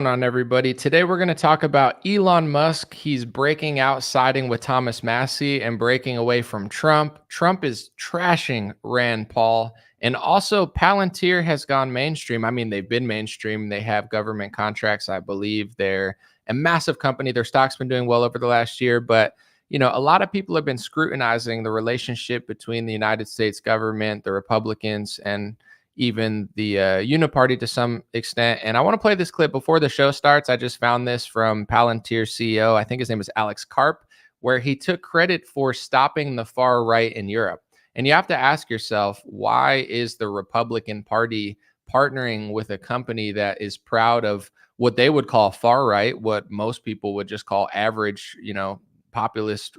On everybody? Today we're going to talk about Elon Musk. He's breaking out, siding with Thomas Massie, and breaking away from Trump. Trump is trashing Rand Paul, and also Palantir has gone mainstream. I mean, they've been mainstream. They have government contracts, I believe. They're a massive company. Their stock's been doing well over the last year, but a lot of people have been scrutinizing the relationship between the United States government, the Republicans, and even the uniparty to some extent. And I want to play this clip before the show starts. I just found this from Palantir CEO. I think his name is Alex Karp, where he took credit for stopping the far right in Europe. And you have to ask yourself, why is the Republican Party partnering with a company that is proud of what they would call far right, what most people would just call average, populist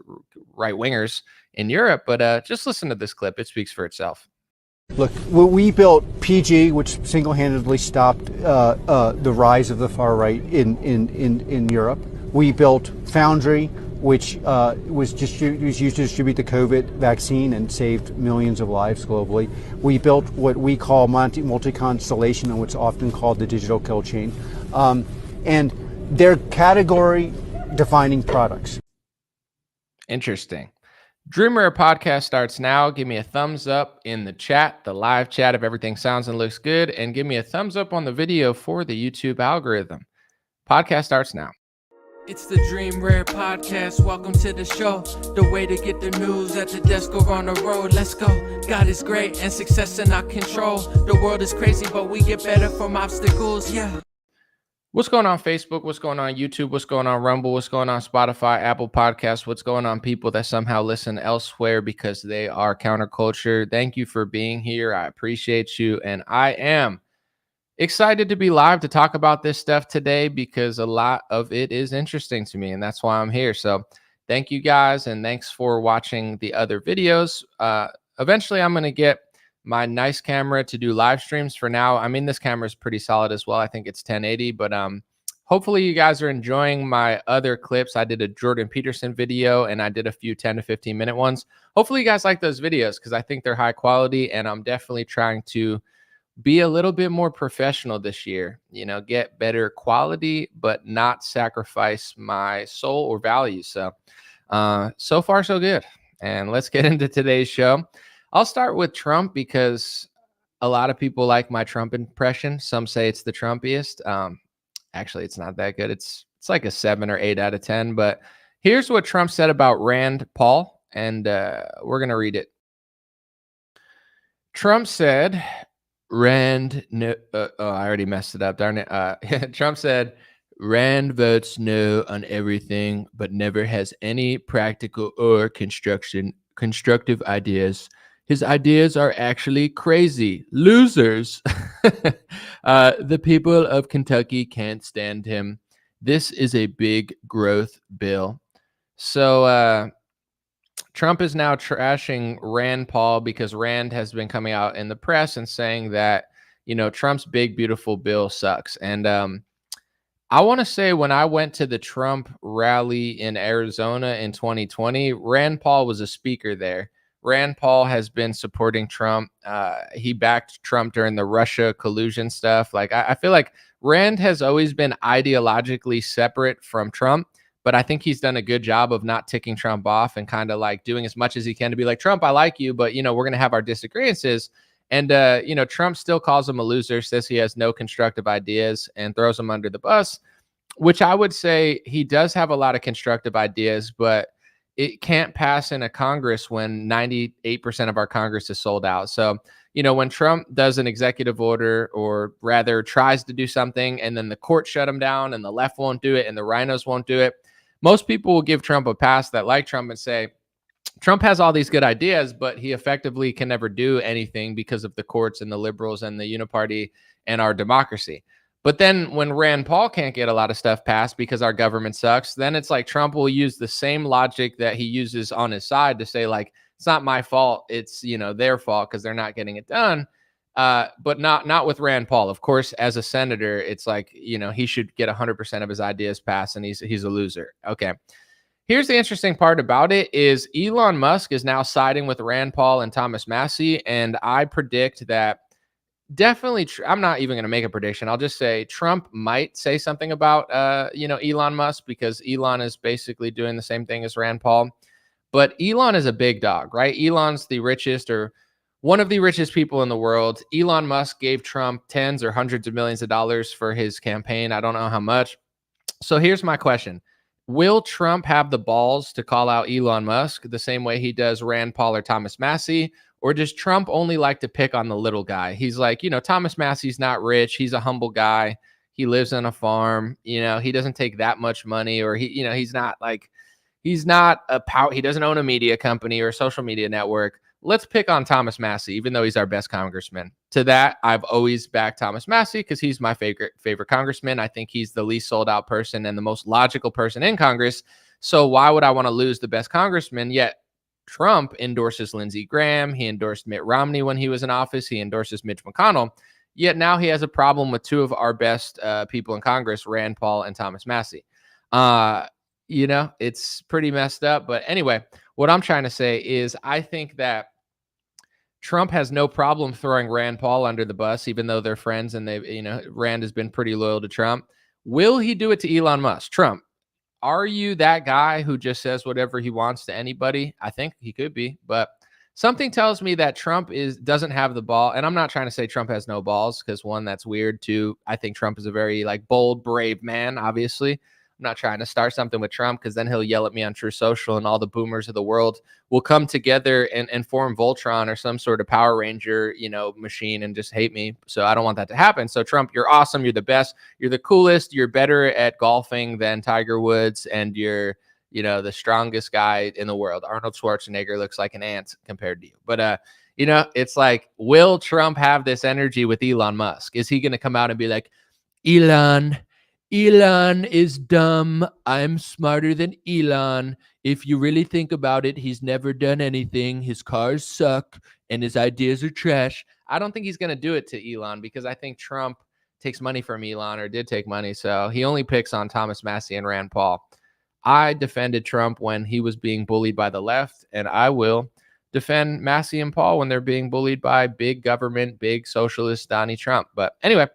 right wingers in Europe? But just listen to this clip. It speaks for itself. Look, we built PG, which single-handedly stopped the rise of the far right in Europe. We built Foundry, which was used to distribute the COVID vaccine and saved millions of lives globally. We built what we call multi-constellation, and what's often called the digital kill chain. And they're category-defining products. Interesting. Dream Rare podcast starts now. Give me a thumbs up in the chat, the live chat, if everything sounds and looks good, and give me a thumbs up on the video for the YouTube algorithm. Podcast starts now. It's the Dream Rare podcast. Welcome to the show. The way to get the news at the desk or on the road. Let's go. God is great and success in our control. The world is crazy, but we get better from obstacles. Yeah. What's going on Facebook? What's going on YouTube? What's going on Rumble? What's going on Spotify, Apple Podcasts? What's going on people that somehow listen elsewhere because they are counterculture? Thank you for being here. I appreciate you. And I am excited to be live to talk about this stuff today because a lot of it is interesting to me. And that's why I'm here. So thank you guys. And thanks for watching the other videos. Eventually, I'm going to get my nice camera to do live streams. For now, I mean, this camera is pretty solid as well. I think it's 1080, but hopefully you guys are enjoying my other clips. I did a Jordan Peterson video and I did a few 10 to 15 minute ones. Hopefully you guys like those videos because I think they're high quality, and I'm definitely trying to be a little bit more professional this year, get better quality, but not sacrifice my soul or values. So far so good. And let's get into today's show. I'll start with Trump because a lot of people like my Trump impression. Some say it's the Trumpiest. Actually, it's not that good. It's like a 7 or 8 out of 10. But here's what Trump said about Rand Paul, and we're going to read it. Trump said, Rand, no, I already messed it up, darn it. Trump said, Rand votes no on everything, but never has any practical or constructive ideas. His ideas are actually crazy. Losers. The people of Kentucky can't stand him. This is a big growth bill. So Trump is now trashing Rand Paul because Rand has been coming out in the press and saying that, Trump's big, beautiful bill sucks. And I want to say when I went to the Trump rally in Arizona in 2020, Rand Paul was a speaker there. Rand Paul has been supporting Trump. He backed Trump during the Russia collusion stuff. Like, I feel like Rand has always been ideologically separate from Trump, but I think he's done a good job of not ticking Trump off and kind of like doing as much as he can to be like, Trump, I like you, but, we're going to have our disagreements. And, Trump still calls him a loser, says he has no constructive ideas and throws him under the bus, which I would say he does have a lot of constructive ideas, but it can't pass in a Congress when 98% of our Congress is sold out. So, when Trump does an executive order, or rather tries to do something, and then the court shut him down and the left won't do it and the rhinos won't do it, most people will give Trump a pass that like Trump and say, Trump has all these good ideas, but he effectively can never do anything because of the courts and the liberals and the uniparty and our democracy. But then when Rand Paul can't get a lot of stuff passed because our government sucks, then it's like Trump will use the same logic that he uses on his side to say, like, it's not my fault. It's, their fault because they're not getting it done. But not with Rand Paul. Of course, as a senator, it's like, he should get 100% of his ideas passed, and he's a loser. Okay. Here's the interesting part about it is Elon Musk is now siding with Rand Paul and Thomas Massie, and I predict that definitely. I'm not even going to make a prediction. I'll just say Trump might say something about, Elon Musk, because Elon is basically doing the same thing as Rand Paul. But Elon is a big dog, right? Elon's the richest, or one of the richest people in the world. Elon Musk gave Trump tens or hundreds of millions of dollars for his campaign. I don't know how much. So here's my question. Will Trump have the balls to call out Elon Musk the same way he does Rand Paul or Thomas Massie? Or does Trump only like to pick on the little guy? He's like, Thomas Massie's not rich. He's a humble guy. He lives on a farm. He doesn't take that much money, or he's not like, he's not he doesn't own a media company or a social media network. Let's pick on Thomas Massie, even though he's our best congressman. To that, I've always backed Thomas Massie because he's my favorite congressman. I think he's the least sold out person and the most logical person in Congress. So why would I want to lose the best congressman? Yet Trump endorses Lindsey Graham. He endorsed Mitt Romney when he was in office. He endorses Mitch McConnell. Yet now he has a problem with two of our best people in Congress, Rand Paul and Thomas Massie. It's pretty messed up. But anyway, what I'm trying to say is I think that Trump has no problem throwing Rand Paul under the bus, even though they're friends and Rand has been pretty loyal to Trump. Will he do it to Elon Musk? Trump, are you that guy who just says whatever he wants to anybody? I think he could be, but something tells me that Trump doesn't have the ball. And I'm not trying to say Trump has no balls, because one, that's weird. Two, I think Trump is a very bold, brave man, obviously. I'm not trying to start something with Trump, because then he'll yell at me on True Social and all the boomers of the world will come together and form Voltron or some sort of Power Ranger, machine and just hate me. So I don't want that to happen. So Trump, you're awesome. You're the best. You're the coolest. You're better at golfing than Tiger Woods. And you're, the strongest guy in the world. Arnold Schwarzenegger looks like an ant compared to you. But, it's like, will Trump have this energy with Elon Musk? Is he going to come out and be like, Elon is dumb. I'm smarter than Elon. If you really think about it, he's never done anything. His cars suck and his ideas are trash. I don't think he's going to do it to Elon, because I think Trump takes money from Elon, or did take money. So he only picks on Thomas Massie and Rand Paul. I defended Trump when he was being bullied by the left, and I will defend Massie and Paul when they're being bullied by big government, big socialist Donnie Trump. But anyway,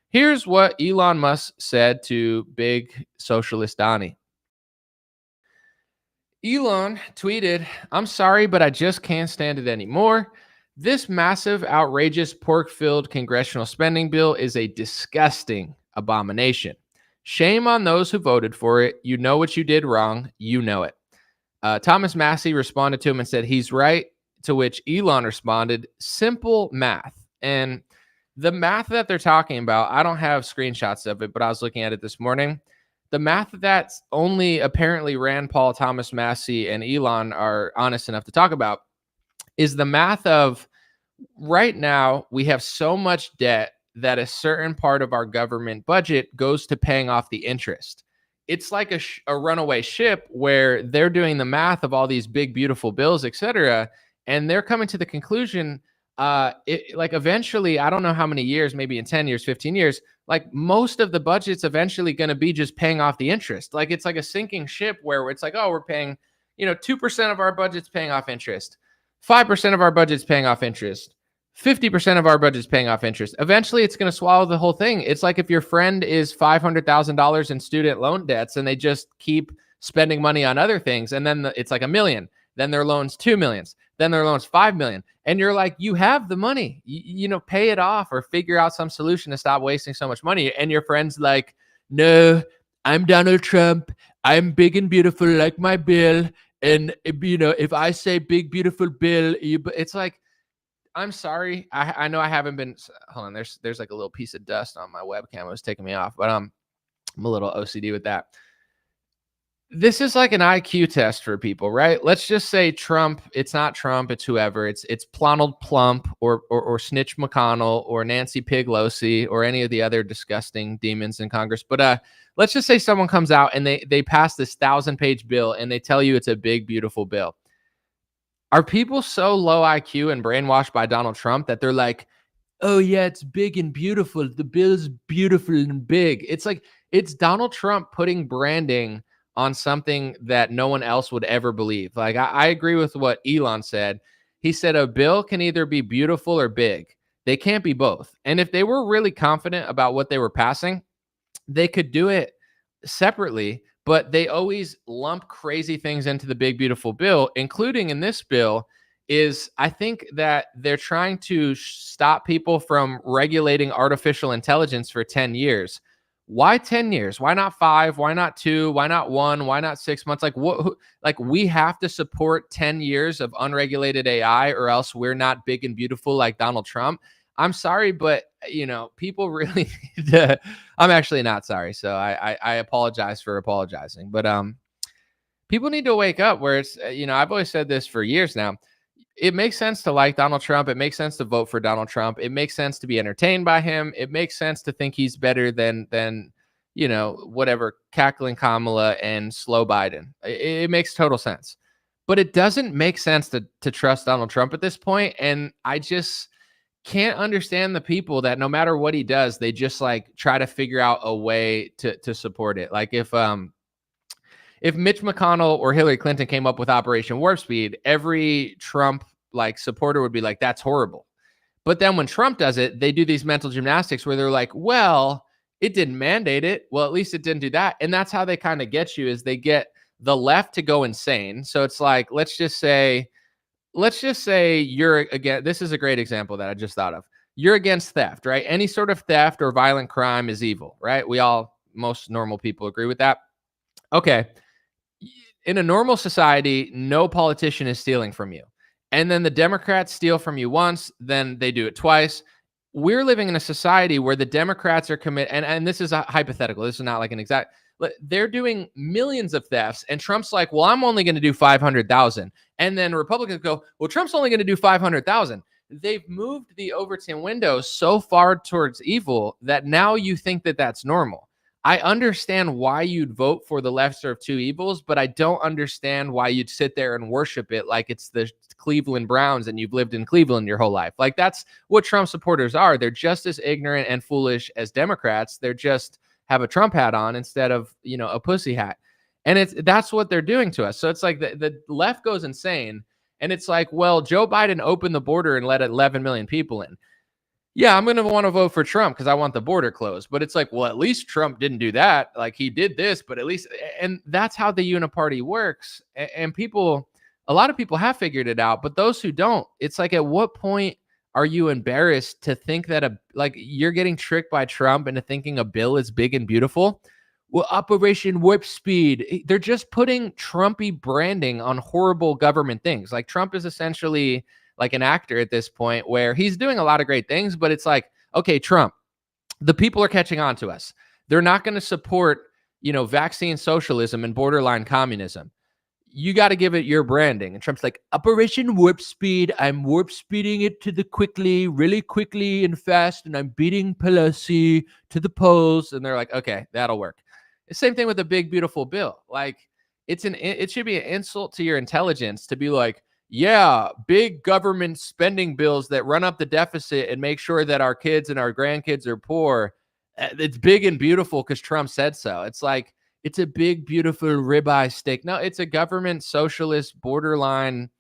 here's what Elon Musk said to big socialist Donnie. Elon tweeted, "I'm sorry, but I just can't stand it anymore. This massive, outrageous, pork-filled congressional spending bill is a disgusting abomination. Shame on those who voted for it. You know what you did wrong. You know it." Thomas Massie responded to him and said, "He's right," to which Elon responded, "Simple math." And the math that they're talking about, I don't have screenshots of it, but I was looking at it this morning. The math that's only apparently Rand Paul, Thomas Massie, and Elon are honest enough to talk about is the math of, right now we have so much debt that a certain part of our government budget goes to paying off the interest. It's like a runaway ship where they're doing the math of all these big, beautiful bills, etc., and they're coming to the conclusion, eventually, I don't know how many years, maybe in 10 years, 15 years, most of the budget's eventually going to be just paying off the interest. It's like a sinking ship where it's like, oh, we're paying, 2% of our budget's paying off interest. 5% of our budget's paying off interest. 50% of our budget's paying off interest. Eventually, it's going to swallow the whole thing. It's like if your friend is $500,000 in student loan debts and they just keep spending money on other things, and then it's like $1 million. Then their loan's $2 million. Then their loan's $5 million. And you're like, you have the money, pay it off or figure out some solution to stop wasting so much money. And your friend's like, no, I'm Donald Trump. I'm big and beautiful like my bill. And, if I say big, beautiful bill, it's like, I'm sorry. I know I haven't been, hold on. There's like a little piece of dust on my webcam. It was taking me off, but I'm a little OCD with that. This is like an IQ test for people, right? Let's just say Trump. It's not Trump. It's whoever. It's Donald Plump or Snitch McConnell or Nancy Pelosi or any of the other disgusting demons in Congress. But let's just say someone comes out and they pass this 1,000-page bill and they tell you it's a big, beautiful bill. Are people so low IQ and brainwashed by Donald Trump that they're like, oh yeah, it's big and beautiful. The bill's beautiful and big. It's like, it's Donald Trump putting branding on something that no one else would ever believe. I agree with what Elon said. He said a bill can either be beautiful or big. They can't be both. And if they were really confident about what they were passing, they could do it separately, but they always lump crazy things into the big beautiful bill, including in this bill is I think that they're trying to stop people from regulating artificial intelligence for 10 years. Why 10 years? Why not 5? Why not 2? Why not 1? Why not 6 months? Like what like we have to support 10 years of unregulated AI or else we're not big and beautiful like Donald Trump. I'm sorry, but people really need to. I'm actually not sorry, so I apologize for apologizing. But people need to wake up. Where it's I've always said this for years now. It makes sense to like Donald Trump. It makes sense to vote for Donald Trump. It makes sense to be entertained by him. It makes sense to think he's better than whatever cackling Kamala and slow Biden. It makes total sense, but it doesn't make sense to trust Donald Trump at this point. And I just can't understand the people that no matter what he does, they just like try to figure out a way to support it. Like if Mitch McConnell or Hillary Clinton came up with Operation Warp Speed, every Trump like supporter would be like, that's horrible. But then when Trump does it, they do these mental gymnastics where they're like, well, it didn't mandate it. Well, at least it didn't do that. And that's how they kind of get you, is they get the left to go insane. So it's like, let's just say you're again, this is a great example that I just thought of. You're against theft, right? Any sort of theft or violent crime is evil, right? Most normal people agree with that. Okay. In a normal society, no politician is stealing from you. And then the Democrats steal from you once, then they do it twice. We're living in a society where the Democrats are and this is a hypothetical. This is not like an exact, they're doing millions of thefts. And Trump's like, well, I'm only going to do 500,000. And then Republicans go, well, Trump's only going to do 500,000. They've moved the Overton window so far towards evil that now you think that that's normal. I understand why you'd vote for the lesser of two evils, but I don't understand why you'd sit there and worship it like it's the Cleveland Browns and you've lived in Cleveland your whole life. Like that's what Trump supporters are. They're just as ignorant and foolish as Democrats. They're just have a Trump hat on instead of, a pussy hat. And that's what they're doing to us. So it's like the left goes insane. And it's like, well, Joe Biden opened the border and let 11 million people in. Yeah, I'm going to want to vote for Trump because I want the border closed. But it's like, well, at least Trump didn't do that. Like he did this, but at least, and that's how the uniparty works. And a lot of people have figured it out, but those who don't, it's like, at what point are you embarrassed to think that you're getting tricked by Trump into thinking a bill is big and beautiful? Well, Operation Warp Speed, they're just putting Trumpy branding on horrible government things. Like Trump is essentially like an actor at this point where he's doing a lot of great things, but it's like, okay, Trump, the people are catching on to us. They're not going to support, vaccine socialism and borderline communism. You got to give it your branding. And Trump's like, Operation Warp Speed. I'm warp speeding it to the really quickly and fast. And I'm beating Pelosi to the polls. And they're like, okay, that'll work. The same thing with the big, beautiful bill. Like it should be an insult to your intelligence to be like, yeah, big government spending bills that run up the deficit and make sure that our kids and our grandkids are poor. It's big and beautiful because Trump said so. It's like, it's a big, beautiful ribeye steak. No, it's a government socialist borderline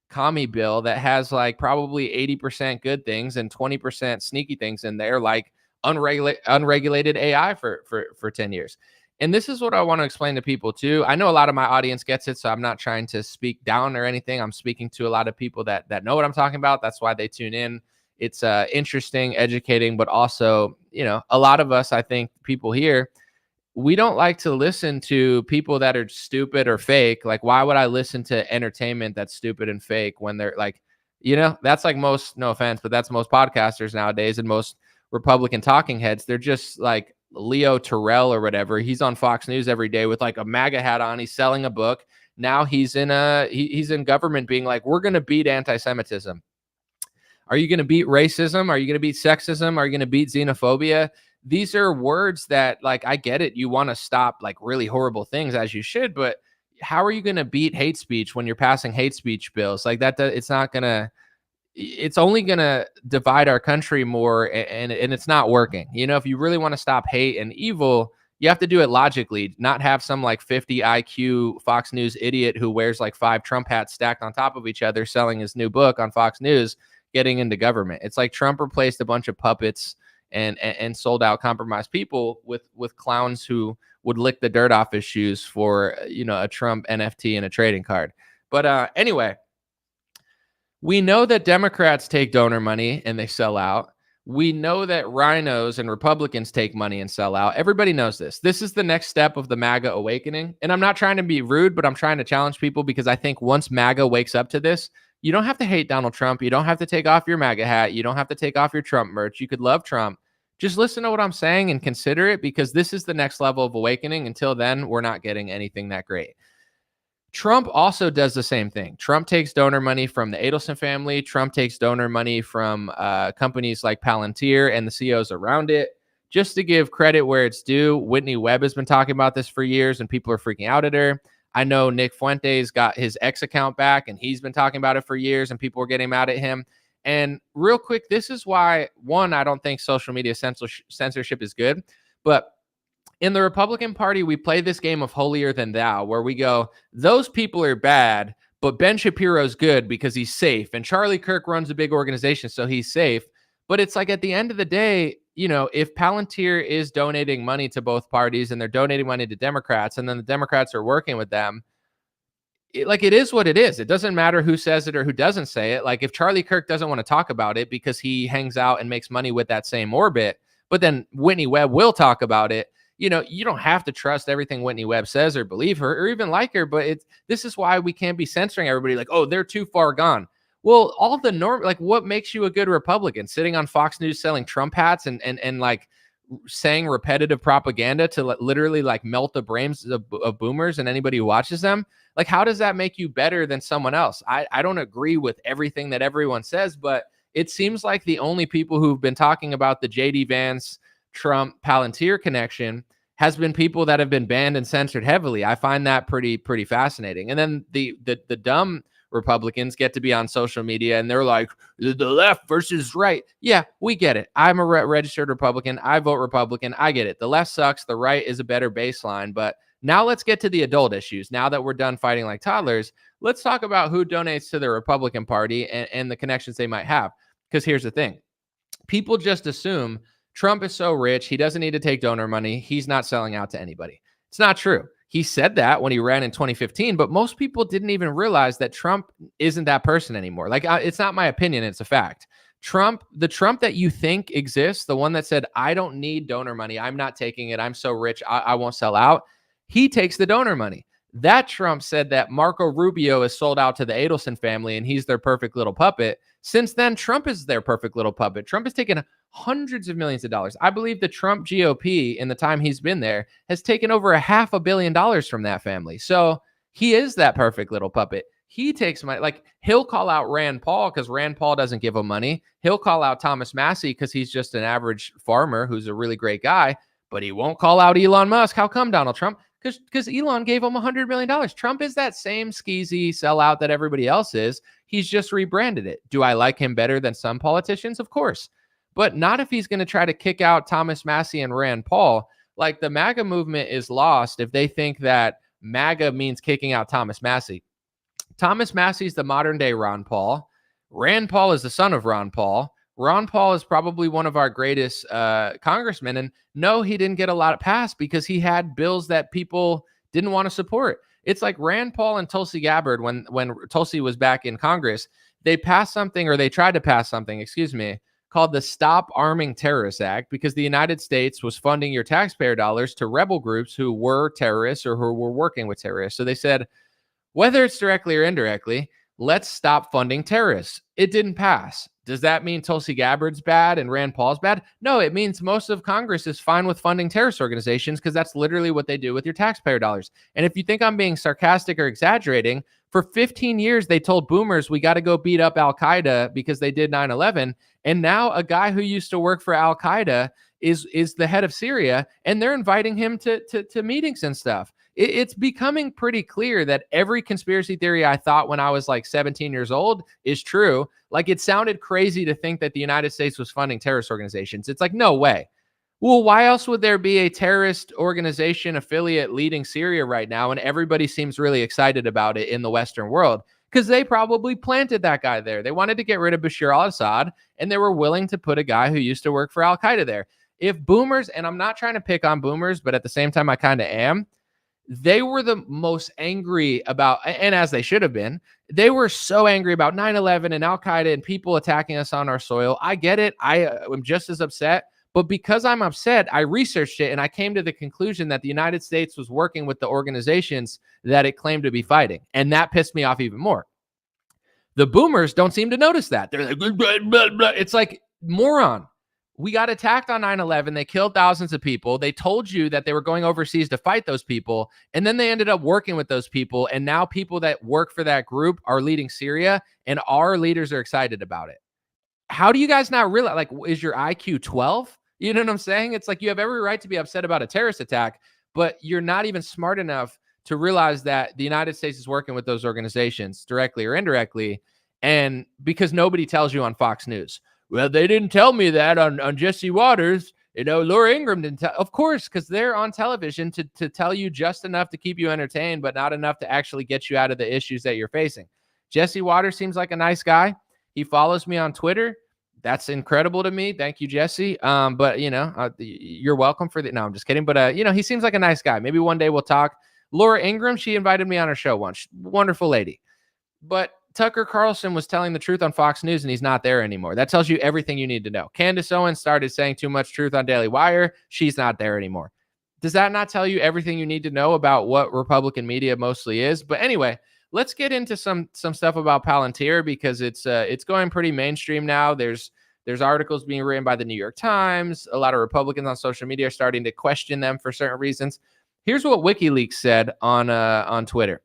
commie bill that has like probably 80% good things and 20% sneaky things in there, like unregulated AI for 10 years. And this is what I want to explain to people too. I know a lot of my audience gets it, so I'm not trying to speak down or anything. I'm speaking to a lot of people that know what I'm talking about. That's why they tune in. It's interesting, educating, but also, a lot of us, I think people here, we don't like to listen to people that are stupid or fake. Like, why would I listen to entertainment that's stupid and fake when they're like, that's like most, no offense, but that's most podcasters nowadays and most Republican talking heads. They're just like Leo Terrell or whatever. He's on Fox News every day with like a MAGA hat on. He's selling a book. Now he's in government being like, we're going to beat anti-Semitism. Are you going to beat racism? Are you going to beat sexism? Are you going to beat xenophobia? These are words that, like, I get it. You want to stop like really horrible things, as you should, but how are you going to beat hate speech when you're passing hate speech bills like that? It's only going to divide our country more, and it's not working. If you really want to stop hate and evil, you have to do it logically, not have some like 50 IQ Fox News idiot who wears like 5 Trump hats stacked on top of each other selling his new book on Fox News getting into government. It's like Trump replaced a bunch of puppets and sold out compromised people with clowns who would lick the dirt off his shoes for, a Trump NFT and a trading card. But anyway, we know that Democrats take donor money and they sell out. We know that rhinos and Republicans take money and sell out. Everybody knows this. This is the next step of the MAGA awakening. And I'm not trying to be rude, but I'm trying to challenge people, because I think once MAGA wakes up to this, you don't have to hate Donald Trump. You don't have to take off your MAGA hat. You don't have to take off your Trump merch. You could love Trump. Just listen to what I'm saying and consider it, because this is the next level of awakening. Until then, we're not getting anything that great. Trump also does the same thing. Trump takes donor money from the Adelson family. Trump takes donor money from companies like Palantir and the CEOs around it. Just to give credit where it's due, Whitney Webb has been talking about this for years, and people are freaking out at her. I know Nick Fuentes got his X account back, and he's been talking about it for years, and people are getting mad at him. And real quick, this is why, one, I don't think social media censorship is good, but in the Republican Party, we play this game of holier than thou, where we go, those people are bad, but Ben Shapiro's good because he's safe. And Charlie Kirk runs a big organization, so he's safe. But it's like, at the end of the day, if Palantir is donating money to both parties and they're donating money to Democrats, and then the Democrats are working with them, it is what it is. It doesn't matter who says it or who doesn't say it. Like, if Charlie Kirk doesn't want to talk about it because he hangs out and makes money with that same orbit, but then Whitney Webb will talk about it, you don't have to trust everything Whitney Webb says or believe her or even like her, but this is why we can't be censoring everybody like, oh, they're too far gone. Well, all the what makes you a good Republican? Sitting on Fox News selling Trump hats and like saying repetitive propaganda to literally like melt the brains of boomers and anybody who watches them? Like, how does that make you better than someone else? I don't agree with everything that everyone says, but it seems like the only people who've been talking about the JD Vance Trump Palantir connection has been people that have been banned and censored heavily. I find that pretty fascinating. And then the dumb Republicans get to be on social media and they're like, the left versus right. Yeah, we get it. I'm a registered Republican. I vote Republican. I get it. The left sucks. The right is a better baseline. But now let's get to the adult issues. Now that we're done fighting like toddlers, let's talk about who donates to the Republican Party and the connections they might have. Because here's the thing. People just assume Trump is so rich, he doesn't need to take donor money. He's not selling out to anybody. It's not true. He said that when he ran in 2015, but most people didn't even realize that Trump isn't that person anymore. Like, it's not my opinion. It's a fact. The Trump that you think exists, the one that said, I don't need donor money. I'm not taking it. I'm so rich. I won't sell out. He takes the donor money. That Trump said that Marco Rubio is sold out to the Adelson family and he's their perfect little puppet. Since then, Trump is their perfect little puppet. Trump has taken hundreds of millions of dollars. I believe the Trump GOP, in the time he's been there, has taken over $500 million from that family. So he is that perfect little puppet. He takes money. Like, he'll call out Rand Paul because Rand Paul doesn't give him money. He'll call out Thomas Massie because he's just an average farmer who's a really great guy, but he won't call out Elon Musk. How come, Donald Trump? Because Elon gave him $100 million. Trump is that same skeezy sellout that everybody else is. He's just rebranded it. Do I like him better than some politicians? Of course. But not if he's going to try to kick out Thomas Massie and Rand Paul. Like, the MAGA movement is lost if they think that MAGA means kicking out Thomas Massie. Thomas Massie's the modern day Ron Paul. Rand Paul is the son of Ron Paul. Ron Paul is probably one of our greatest congressmen. And no, he didn't get a lot passed because he had bills that people didn't want to support. It's like Rand Paul and Tulsi Gabbard, when Tulsi was back in Congress, they passed something, or they tried to pass something, called the Stop Arming Terrorists Act, because the United States was funding your taxpayer dollars to rebel groups who were terrorists or who were working with terrorists. So they said, whether it's directly or indirectly, let's stop funding terrorists. It didn't pass. Does that mean Tulsi Gabbard's bad and Rand Paul's bad? No, it means most of Congress is fine with funding terrorist organizations because that's literally what they do with your taxpayer dollars. And if you think I'm being sarcastic or exaggerating, for 15 years, they told boomers, we got to go beat up Al-Qaeda because they did 9/11. And now a guy who used to work for Al-Qaeda is the head of Syria, and they're inviting him to meetings and stuff. It's becoming pretty clear that every conspiracy theory I thought when I was like 17 years old is true. Like, it sounded crazy to think that the United States was funding terrorist organizations. It's like, no way. Well, why else would there be a terrorist organization affiliate leading Syria right now? And everybody seems really excited about it in the Western world. because they probably planted that guy there. They wanted to get rid of Bashar al-Assad, and they were willing to put a guy who used to work for al-Qaeda there. If boomers, and I'm not trying to pick on boomers, but at the same time I kind of am, they were the most angry about, and as they should have been, they were so angry about 9/11 and al-Qaeda and people attacking us on our soil. I get it. I am just as upset. But because I'm upset, I researched it and I came to the conclusion that the United States was working with the organizations that it claimed to be fighting. And that pissed me off even more. The boomers don't seem to notice that. They're like, blah, blah, blah. It's like, moron. We got attacked on 9/11. They killed thousands of people. They told you that they were going overseas to fight those people. And then they ended up working with those people. And now people that work for that group are leading Syria, and our leaders are excited about it. How do you guys not realize? Like, is your IQ 12? You know what I'm saying? It's like you have every right to be upset about a terrorist attack, but you're not even smart enough to realize that the United States is working with those organizations directly or indirectly. And because nobody tells you on Fox News, well, they didn't tell me that on Jesse Waters. You know, Laura Ingraham didn't tell. Of course, because they're on television to tell you just enough to keep you entertained, but not enough to actually get you out of the issues that you're facing. Jesse Waters seems like a nice guy. He follows me on Twitter. That's incredible to me. Thank you, Jesse. But you're welcome for the. No, I'm just kidding. But he seems like a nice guy. Maybe one day we'll talk. Laura Ingraham, she invited me on her show once. Wonderful lady. But Tucker Carlson was telling the truth on Fox News, and he's not there anymore. That tells you everything you need to know. Candace Owens started saying too much truth on Daily Wire. She's not there anymore. Does that not tell you everything you need to know about what Republican media mostly is? But anyway, let's get into some stuff about Palantir, because it's going pretty mainstream now. There's articles being written by the New York Times. A lot of Republicans on social media are starting to question them for certain reasons. Here's what WikiLeaks said on Twitter.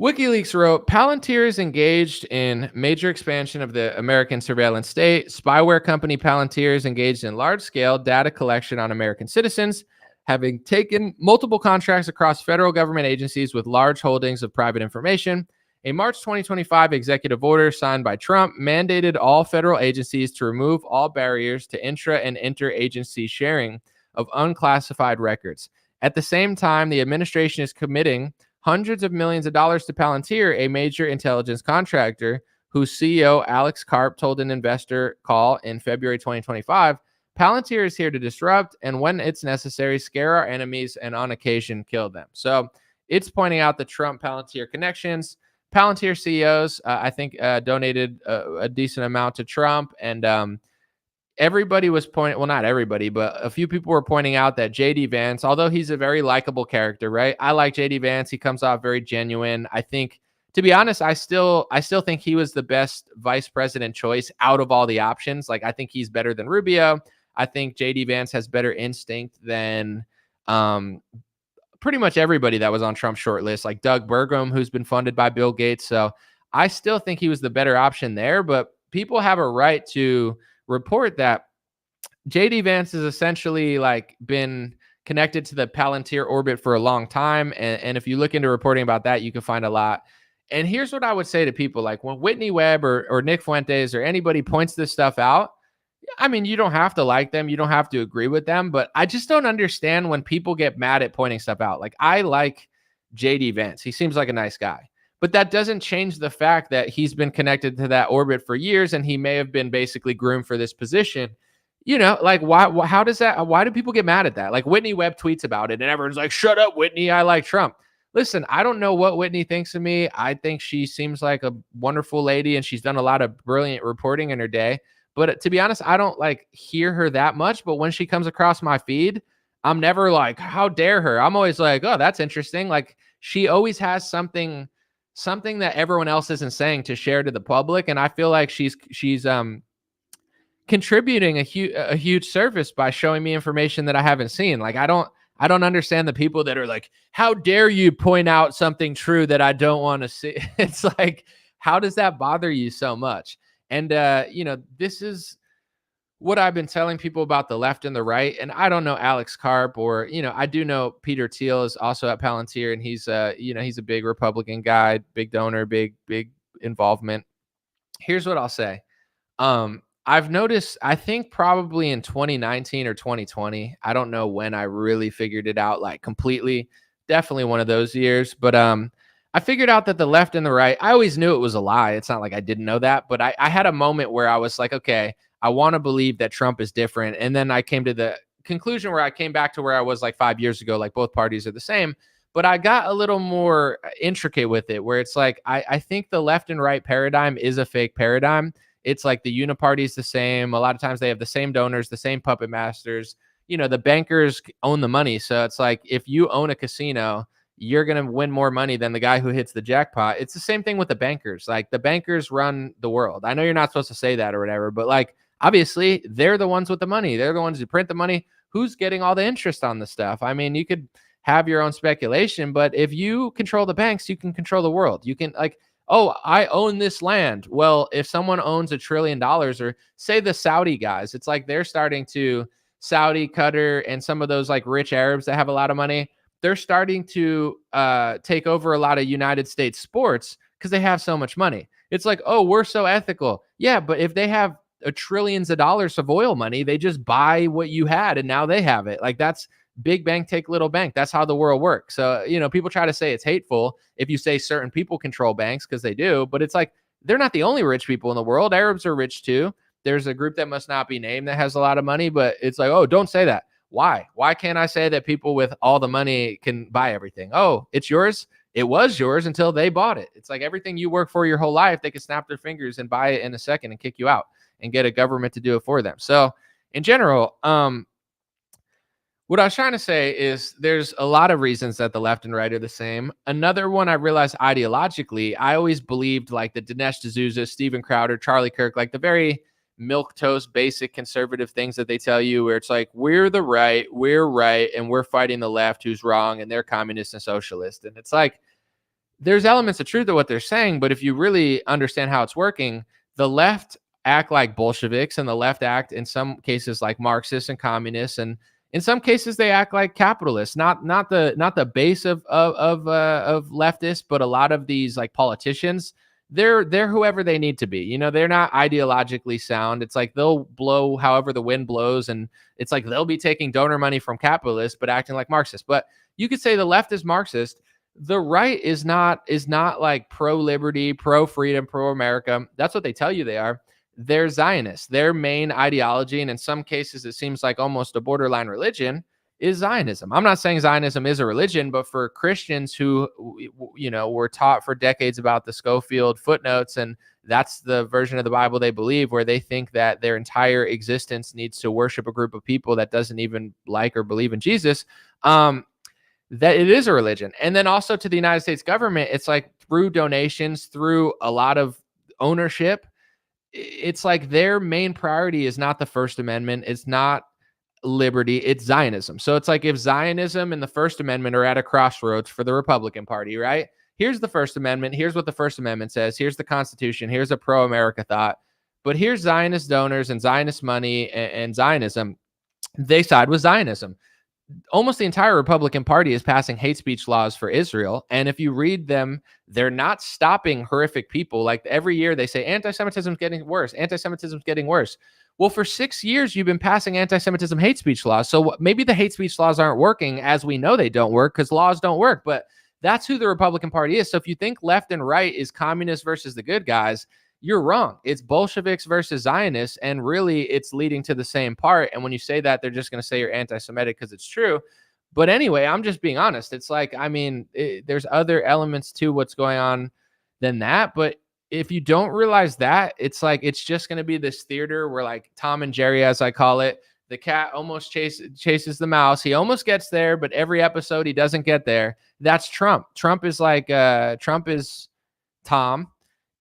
WikiLeaks wrote, Palantir is engaged in major expansion of the American surveillance state. Spyware company Palantir is engaged in large-scale data collection on American citizens, having taken multiple contracts across federal government agencies with large holdings of private information. A March 2025 executive order signed by Trump mandated all federal agencies to remove all barriers to intra and interagency sharing of unclassified records. At the same time, the administration is committing hundreds of millions of dollars to Palantir, a major intelligence contractor, whose CEO, Alex Karp, told an investor call in February 2025, Palantir is here to disrupt, and when it's necessary, scare our enemies and on occasion kill them. So it's pointing out the Trump-Palantir connections. Palantir CEOs, I think, donated a decent amount to Trump, and everybody was pointing, well, not everybody, but a few people were pointing out that JD Vance, although he's a very likable character, right? I like JD Vance. He comes off very genuine. I think, to be honest, I still think he was the best vice president choice out of all the options. Like, I think he's better than Rubio. I think JD Vance has better instinct than pretty much everybody that was on Trump's short list, like Doug Burgum, who's been funded by Bill Gates. So I still think he was the better option there, but people have a right to report that JD Vance has essentially like been connected to the Palantir orbit for a long time. And if you look into reporting about that, you can find a lot. And here's what I would say to people, like when Whitney Webb or Nick Fuentes or anybody points this stuff out, I mean, you don't have to like them. You don't have to agree with them, but I just don't understand when people get mad at pointing stuff out. Like, I like JD Vance. He seems like a nice guy. But that doesn't change the fact that he's been connected to that orbit for years, and he may have been basically groomed for this position. You know, like, how does that, why do people get mad at that? Like, Whitney Webb tweets about it, and everyone's like, shut up, Whitney, I like Trump. Listen, I don't know what Whitney thinks of me. I think she seems like a wonderful lady, and she's done a lot of brilliant reporting in her day. But to be honest, I don't like hear her that much. But when she comes across my feed, I'm never like, how dare her? I'm always like, oh, that's interesting. Like, she always has something that everyone else isn't saying to share to the public. And I feel like she's contributing a huge service by showing me information that I haven't seen. Like, I don't understand the people that are like, how dare you point out something true that I don't want to see? It's like, how does that bother you so much? And, this is what I've been telling people about the left and the right. And I don't know Alex Karp, or, I do know Peter Thiel is also at Palantir, and he's a big Republican guy, big donor, big involvement. Here's what I'll say. I've noticed, I think probably in 2019 or 2020, I don't know when I really figured it out, like completely, definitely one of those years. But I figured out that the left and the right, I always knew it was a lie. It's not like I didn't know that, but I had a moment where I was like, okay, I want to believe that Trump is different. And then I came to the conclusion where I came back to where I was like 5 years ago, like both parties are the same. But I got a little more intricate with it, where it's like, I think the left and right paradigm is a fake paradigm. It's like the uniparty is the same. A lot of times they have the same donors, the same puppet masters. The bankers own the money. So it's like, if you own a casino, you're going to win more money than the guy who hits the jackpot. It's the same thing with the bankers. Like, the bankers run the world. I know you're not supposed to say that or whatever, but like, obviously they're the ones with the money. They're the ones who print the money. Who's getting all the interest on the stuff? I mean, you could have your own speculation, but if you control the banks, you can control the world. You can, like, oh, I own this land. Well, if someone owns $1 trillion, or say the Saudi guys, it's like they're starting to, Saudi, Qatar, and some of those like rich Arabs that have a lot of money, they're starting to take over a lot of United States sports because they have so much money. It's like, oh, we're so ethical. Yeah, but if they have trillions of dollars of oil money, they just buy what you had and now they have it. Like, that's big bank take little bank. That's how the world works. So, people try to say it's hateful if you say certain people control banks, because they do, but it's like, they're not the only rich people in the world. Arabs are rich too. There's a group that must not be named that has a lot of money, but it's like, oh, don't say that. Why? Why can't I say that people with all the money can buy everything? Oh, it's yours. It was yours until they bought it. It's like everything you work for your whole life, they can snap their fingers and buy it in a second and kick you out and get a government to do it for them. So in general, what I was trying to say is there's a lot of reasons that the left and right are the same. Another one I realized ideologically, I always believed like the Dinesh D'Souza, Steven Crowder, Charlie Kirk, like the very milquetoast basic conservative things that they tell you, where it's like, we're right, and we're fighting the left who's wrong, and they're communist and socialist. And it's like, there's elements of truth to what they're saying, but if you really understand how it's working, the left act like Bolsheviks, and the left act in some cases like Marxists and communists, and in some cases they act like capitalists. Not the base of leftists, but a lot of these like politicians, they're whoever they need to be. They're not ideologically sound. It's like they'll blow however the wind blows, and it's like they'll be taking donor money from capitalists but acting like Marxists. But you could say the left is Marxist. The right is not like pro-liberty, pro-freedom, pro-America. That's what they tell you they are. They're Zionists. Their main ideology, and in some cases it seems like almost a borderline religion, is Zionism. I'm not saying Zionism is a religion, but for Christians who, were taught for decades about the Schofield footnotes, and that's the version of the Bible they believe, where they think that their entire existence needs to worship a group of people that doesn't even like or believe in Jesus, that it is a religion. And then also to the United States government, it's like through donations, through a lot of ownership, it's like their main priority is not the First Amendment. It's not liberty, it's Zionism. So it's like if Zionism and the First Amendment are at a crossroads for the Republican Party, right? Here's the First Amendment. Here's what the First Amendment says. Here's the Constitution. Here's a pro-America thought. But here's Zionist donors and Zionist money and Zionism. They side with Zionism. Almost the entire Republican Party is passing hate speech laws for Israel. And if you read them, they're not stopping horrific people. Like every year they say anti-Semitism is getting worse. Anti-Semitism is getting worse. Well, for 6 years, you've been passing anti-Semitism hate speech laws. So maybe the hate speech laws aren't working, as we know they don't work, because laws don't work. But that's who the Republican Party is. So if you think left and right is communists versus the good guys, you're wrong. It's Bolsheviks versus Zionists, and really it's leading to the same part. And when you say that, they're just going to say you're anti-Semitic because it's true. But anyway, I'm just being honest. It's like, I mean, there's other elements to what's going on than that. But if you don't realize that, it's like it's just going to be this theater where, like Tom and Jerry, as I call it, the cat almost chases the mouse. He almost gets there, but every episode he doesn't get there. That's Trump. Trump is Tom,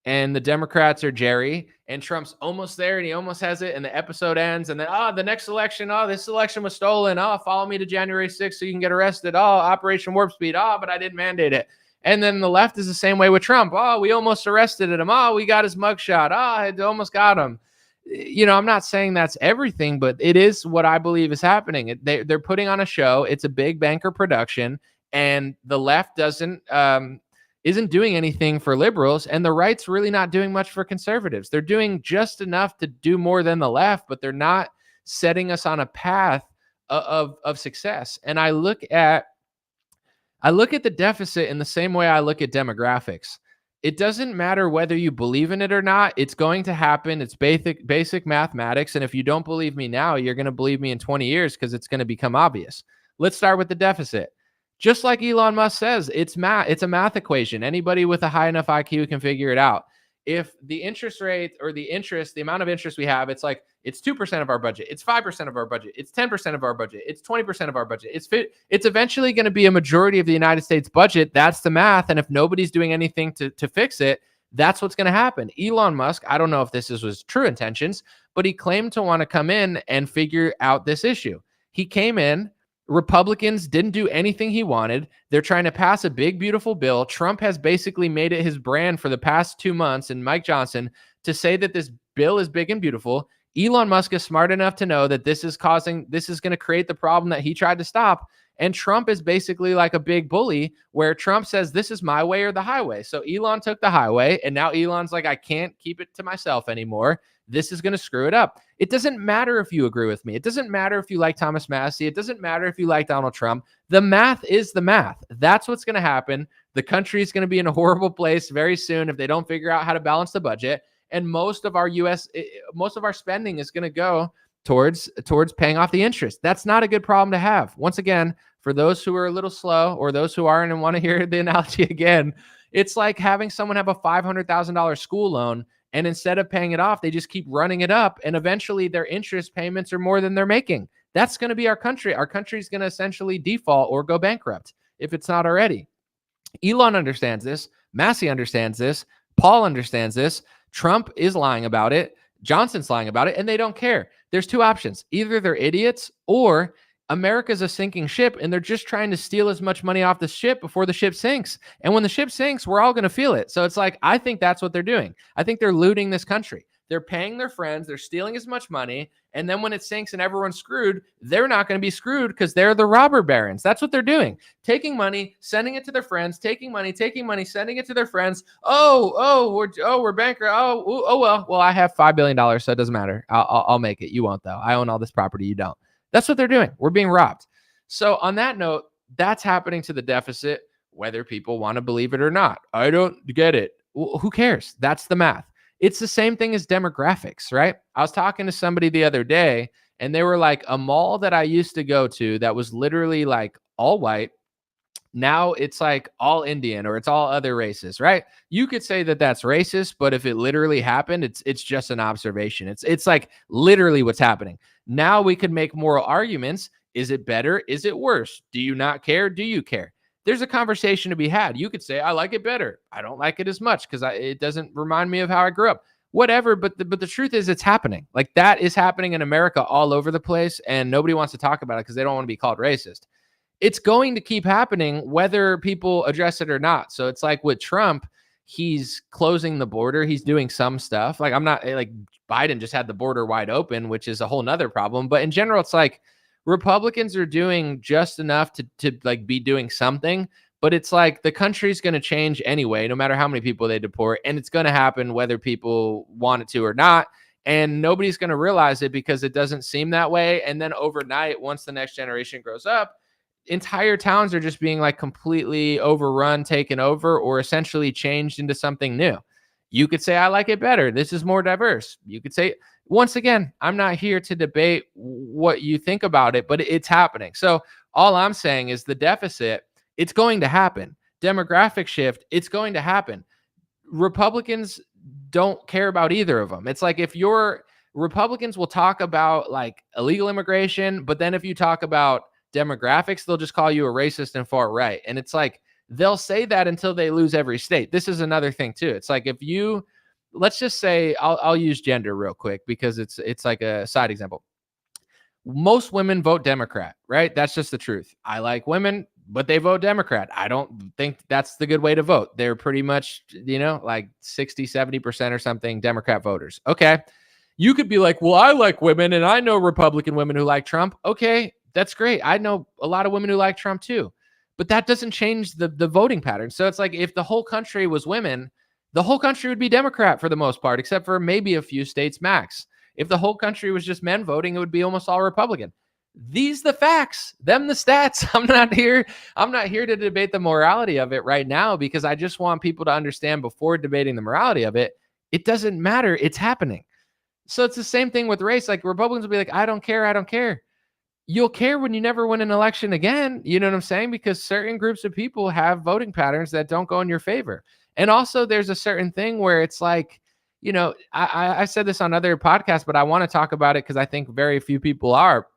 and the Democrats are Jerry, and Trump's almost there and he almost has it, and the episode ends, and then the next election, this election was stolen. Follow me to January 6th so you can get arrested. Operation Warp Speed. But I didn't mandate it. And then the left is the same way with Trump. We almost arrested him. We got his mugshot. I almost got him. I'm not saying that's everything, but it is what I believe is happening. They're putting on a show. It's a big banker production, and the left isn't doing anything for liberals, and the right's really not doing much for conservatives. They're doing just enough to do more than the left, but they're not setting us on a path of success. And I look at I look at the deficit in the same way I look at demographics. It doesn't matter whether you believe in it or not. It's going to happen. It's basic mathematics. And if you don't believe me now, you're going to believe me in 20 years because it's going to become obvious. Let's start with the deficit. Just like Elon Musk says, it's a math equation. Anybody with a high enough IQ can figure it out. If the interest rate or the amount of interest we have, it's 2% of our budget, it's 5% of our budget, it's 10% of our budget, it's 20% of our budget. It's eventually going to be a majority of the United States budget. That's the math. And if nobody's doing anything to fix it, that's what's going to happen. Elon Musk, I don't know if this was true intentions, but he claimed to want to come in and figure out this issue. He came in. Republicans didn't do anything he wanted. They're trying to pass a big, beautiful bill. Trump has basically made it his brand for the past 2 months, and Mike Johnson, to say that this bill is big and beautiful. Elon Musk is smart enough to know that this is going to create the problem that he tried to stop. And Trump is basically like a big bully where Trump says, this is my way or the highway. So Elon took the highway, and now Elon's like, I can't keep it to myself anymore. This is going to screw it up. It doesn't matter if you agree with me. It doesn't matter if you like Thomas Massie. It doesn't matter if you like Donald Trump. The math is the math. That's what's going to happen. The country is going to be in a horrible place very soon if they don't figure out how to balance the budget. And most of our spending is going to go towards paying off the interest. That's not a good problem to have. Once again, for those who are a little slow or those who aren't and want to hear the analogy again, it's like having someone have a $500,000 school loan, and instead of paying it off, they just keep running it up, and eventually their interest payments are more than they're making. That's going to be our country. Our country is going to essentially default or go bankrupt if it's not already. Elon understands this. Massie understands this. Paul understands this. Trump is lying about it. Johnson's lying about it, and they don't care. There's two options. Either they're idiots or America's a sinking ship, and they're just trying to steal as much money off the ship before the ship sinks. And when the ship sinks, we're all going to feel it. So it's like, I think that's what they're doing. I think they're looting this country. They're paying their friends. They're stealing as much money. And then when it sinks and everyone's screwed, they're not going to be screwed because they're the robber barons. That's what they're doing. Taking money, sending it to their friends, taking money, sending it to their friends. We're bankrupt. Well, I have $5 billion, so it doesn't matter. I'll make it. You won't, though. I own all this property. You don't. That's what they're doing. We're being robbed. So on that note, that's happening to the deficit, whether people want to believe it or not. I don't get it. Well, who cares? That's the math. It's the same thing as demographics, right? I was talking to somebody the other day, and they were like, a mall that I used to go to that was literally like all white. Now it's like all Indian or it's all other races, right? You could say that that's racist, but if it literally happened, it's just an observation. It's like literally what's happening. Now we could make moral arguments. Is it better? Is it worse? Do you not care? Do you care? There's a conversation to be had. You could say, I like it better. I don't like it as much because it doesn't remind me of how I grew up. Whatever, but the truth is it's happening. Like that is happening in America all over the place, and nobody wants to talk about it because they don't want to be called racist. It's going to keep happening whether people address it or not. So it's like with Trump, he's closing the border. He's doing some stuff. Like I'm not like Biden just had the border wide open, which is a whole nother problem. But in general, it's like Republicans are doing just enough to like be doing something. But it's like the country's going to change anyway, no matter how many people they deport. And it's going to happen whether people want it to or not. And nobody's going to realize it because it doesn't seem that way. And then overnight, once the next generation grows up, entire towns are just being like completely overrun, taken over, or essentially changed into something new. You could say, I like it better. This is more diverse. You could say, once again, I'm not here to debate what you think about it, but it's happening. So all I'm saying is the deficit, it's going to happen. Demographic shift, it's going to happen. Republicans don't care about either of them. It's like Republicans will talk about like illegal immigration, but then if you talk about demographics, they'll just call you a racist and far right. And it's like, they'll say that until they lose every state. This is another thing too. It's like, let's just say, I'll use gender real quick because it's like a side example. Most women vote Democrat, right? That's just the truth. I like women, but they vote Democrat. I don't think that's the good way to vote. They're pretty much, like 60, 70% or something Democrat voters. Okay. You could be like, well, I like women and I know Republican women who like Trump. Okay. That's great. I know a lot of women who like Trump too, but that doesn't change the voting pattern. So it's like if the whole country was women, the whole country would be Democrat for the most part, except for maybe a few states max. If the whole country was just men voting, it would be almost all Republican. These the facts, them the stats. I'm not here to debate the morality of it right now, because I just want people to understand before debating the morality of it, it doesn't matter. It's happening. So it's the same thing with race. Like, Republicans will be like, I don't care. I don't care. You'll care when you never win an election again. You know what I'm saying? Because certain groups of people have voting patterns that don't go in your favor. And also there's a certain thing where it's like, I said this on other podcasts, but I want to talk about it because I think very few people are.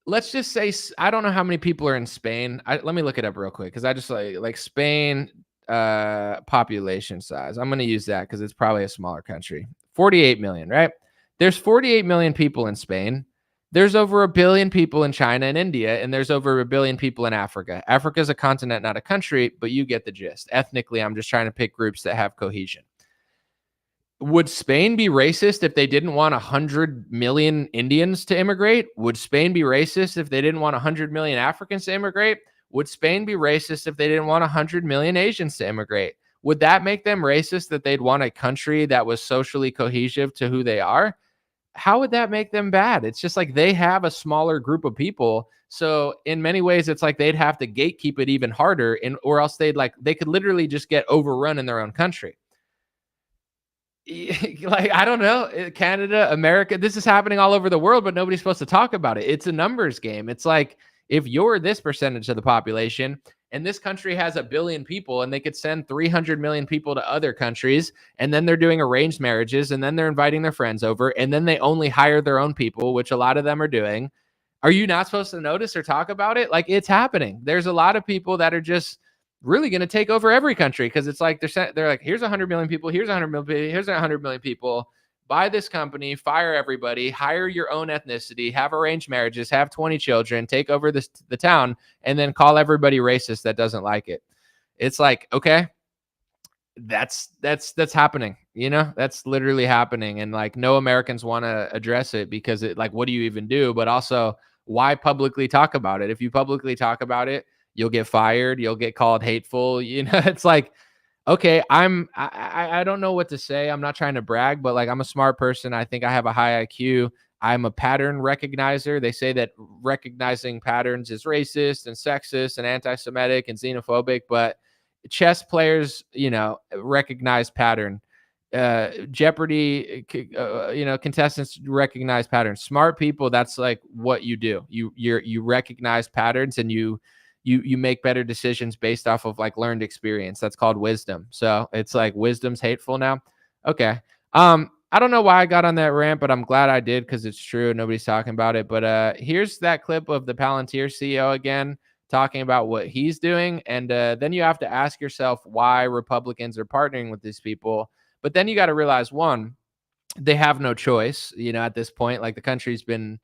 Let's just say, I don't know how many people are in Spain. Let me look it up real quick, because I just like Spain population size. I'm going to use that because it's probably a smaller country. 48 million, right? There's 48 million people in Spain. There's over 1 billion people in China and India, and there's over 1 billion people in Africa. Africa is a continent, not a country, but you get the gist. Ethnically, I'm just trying to pick groups that have cohesion. Would Spain be racist if they didn't want 100 million Indians to immigrate? Would Spain be racist if they didn't want 100 million Africans to immigrate? Would Spain be racist if they didn't want 100 million Asians to immigrate? Would that make them racist that they'd want a country that was socially cohesive to who they are? How would that make them bad? It's just like they have a smaller group of people. So in many ways, it's like they'd have to gatekeep it even harder, or else they could literally just get overrun in their own country. Like, I don't know, Canada, America, this is happening all over the world, but nobody's supposed to talk about it. It's a numbers game. It's like, if you're this percentage of the population and this country has 1 billion people and they could send 300 million people to other countries, and then they're doing arranged marriages, and then they're inviting their friends over, and then they only hire their own people, which a lot of them are doing. Are you not supposed to notice or talk about it? Like, it's happening. There's a lot of people that are just really going to take over every country, because it's like they're like, here's 100 million people, here's 100 million people, here's 100 million people. Buy this company, fire everybody, hire your own ethnicity, have arranged marriages, have 20 children, take over the town, and then call everybody racist that doesn't like it. It's like, okay, that's happening. That's literally happening. And like, no Americans want to address it, because it, like, what do you even do? But also, why publicly talk about it? If you publicly talk about it, you'll get fired, you'll get called hateful. It's like, okay, I don't know what to say. I'm not trying to brag, but like, I'm a smart person. I think I have a high IQ. I'm a pattern recognizer. They say that recognizing patterns is racist and sexist and anti-Semitic and xenophobic, but chess players, recognize pattern. Jeopardy, contestants recognize patterns. Smart people, that's like what you do. You recognize patterns, and you make better decisions based off of like learned experience. That's called wisdom. So it's like, wisdom's hateful now. Okay. I don't know why I got on that rant, but I'm glad I did, because it's true. Nobody's talking about it. But here's that clip of the Palantir CEO again, talking about what he's doing. And then you have to ask yourself why Republicans are partnering with these people. But then you got to realize, one, they have no choice, at this point. Like, the country's been,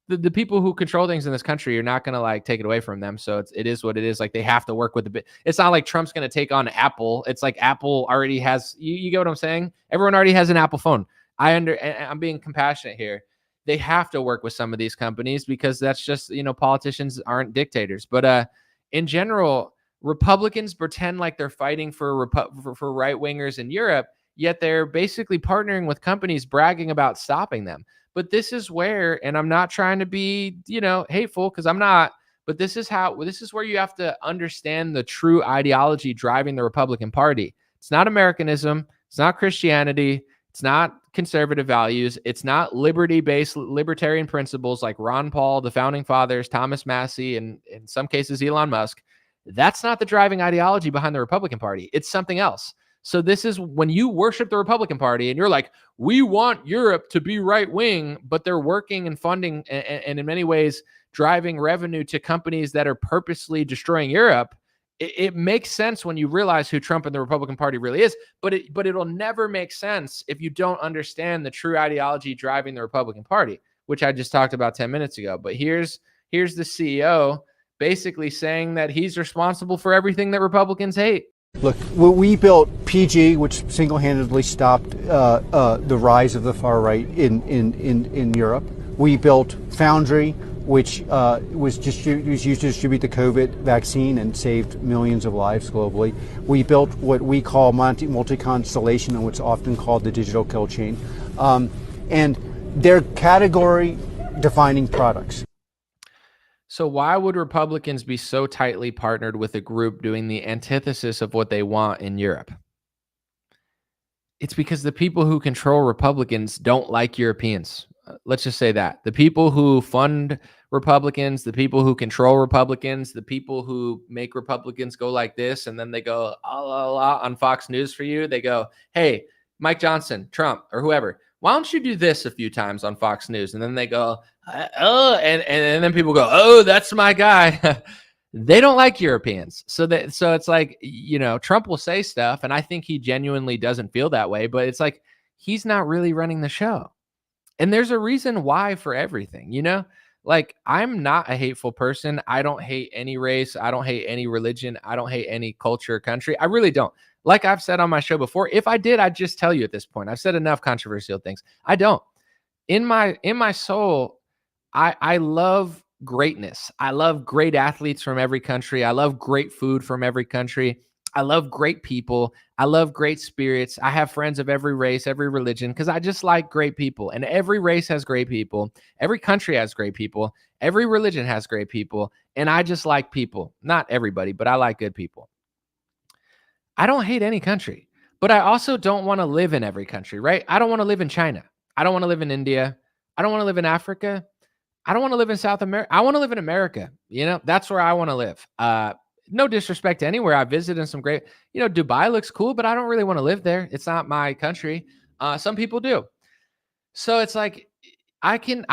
the people who control things in this country, you're not going to like take it away from them. So it is what it is. Like, they have to work with the bit. It's not like Trump's going to take on Apple. It's like Apple already has, you get what I'm saying? Everyone already has an Apple phone. I'm being compassionate here. They have to work with some of these companies, because that's just, politicians aren't dictators. But in general, Republicans pretend like they're fighting for right wingers in Europe, yet they're basically partnering with companies bragging about stopping them. But this is where, and I'm not trying to be, hateful, because I'm not, but this is where you have to understand the true ideology driving the Republican Party. It's not Americanism. It's not Christianity. It's not conservative values. It's not liberty-based libertarian principles like Ron Paul, the founding fathers, Thomas Massie, and in some cases, Elon Musk. That's not the driving ideology behind the Republican Party. It's something else. So this is when you worship the Republican Party and you're like, we want Europe to be right wing, but they're working and funding and in many ways driving revenue to companies that are purposely destroying Europe. It makes sense when you realize who Trump and the Republican Party really is, but it'll never make sense if you don't understand the true ideology driving the Republican Party, which I just talked about 10 minutes ago. But here's the CEO basically saying that he's responsible for everything that Republicans hate. Look, we built PG, which single-handedly stopped the rise of the far right in Europe. We built Foundry, which was used to distribute the COVID vaccine and saved millions of lives globally. We built what we call multi-constellation, and what's often called the digital kill chain. And their category defining products. So why would Republicans be so tightly partnered with a group doing the antithesis of what they want in Europe? It's because the people who control Republicans don't like Europeans. Let's just say that. The people who fund Republicans, the people who control Republicans, the people who make Republicans go like this, and then they go, ah, la, la, on Fox News for you. They go, hey, Mike Johnson, Trump, or whoever, why don't you do this a few times on Fox News? And then they go, oh, and then people go, oh, that's my guy. They don't like Europeans. So it's like, Trump will say stuff, and I think he genuinely doesn't feel that way, but it's like he's not really running the show. And there's a reason why for everything, Like, I'm not a hateful person. I don't hate any race. I don't hate any religion. I don't hate any culture or country. I really don't. Like I've said on my show before, if I did, I'd just tell you at this point. I've said enough controversial things. I don't. In my soul, I love greatness. I love great athletes from every country. I love great food from every country. I love great people. I love great spirits. I have friends of every race, every religion, because I just like great people. And every race has great people. Every country has great people. Every religion has great people. And I just like people. Not everybody, but I like good people. I don't hate any country, but I also don't want to live in every country, right? I don't want to live in China. I don't want to live in India. I don't want to live in Africa. I don't want to live in South America. I want to live in America. That's where I want to live. No disrespect to anywhere. I visited some great, Dubai looks cool, but I don't really want to live there. It's not my country. Some people do. So it's like, I can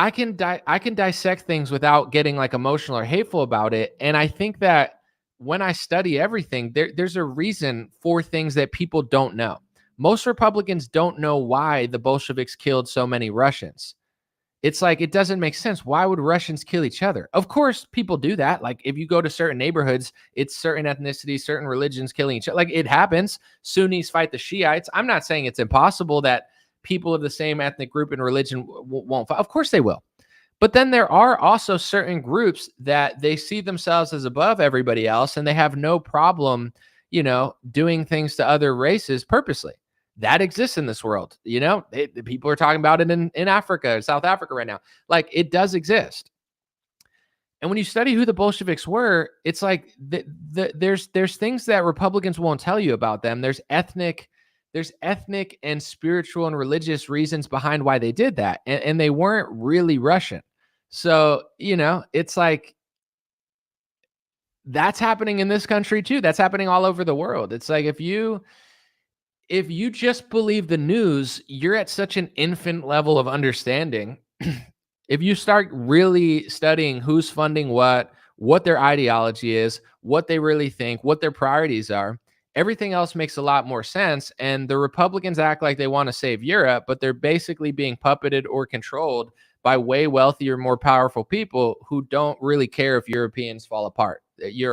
dissect things without getting like emotional or hateful about it. And I think that when I study everything, there's a reason for things that people don't know. Most Republicans don't know why the Bolsheviks killed so many Russians. It's like, it doesn't make sense. Why would Russians kill each other? Of course, people do that. Like, if you go to certain neighborhoods, it's certain ethnicities, certain religions killing each other. Like, it happens. Sunnis fight the Shiites. I'm not saying it's impossible that people of the same ethnic group and religion won't fight. Of course they will. But then there are also certain groups that they see themselves as above everybody else, and they have no problem, doing things to other races purposely. That exists in this world. People are talking about it in Africa, South Africa right now. Like, it does exist. And when you study who the Bolsheviks were, it's like there's things that Republicans won't tell you about them. There's ethnic and spiritual and religious reasons behind why they did that. And they weren't really Russian. So, it's like, that's happening in this country too. That's happening all over the world. It's like, if you just believe the news, you're at such an infant level of understanding. If you start really studying who's funding what their ideology is, what they really think, what their priorities are, everything else makes a lot more sense. And the Republicans act like they want to save Europe, but they're basically being puppeted or controlled by way wealthier, more powerful people who don't really care if Europe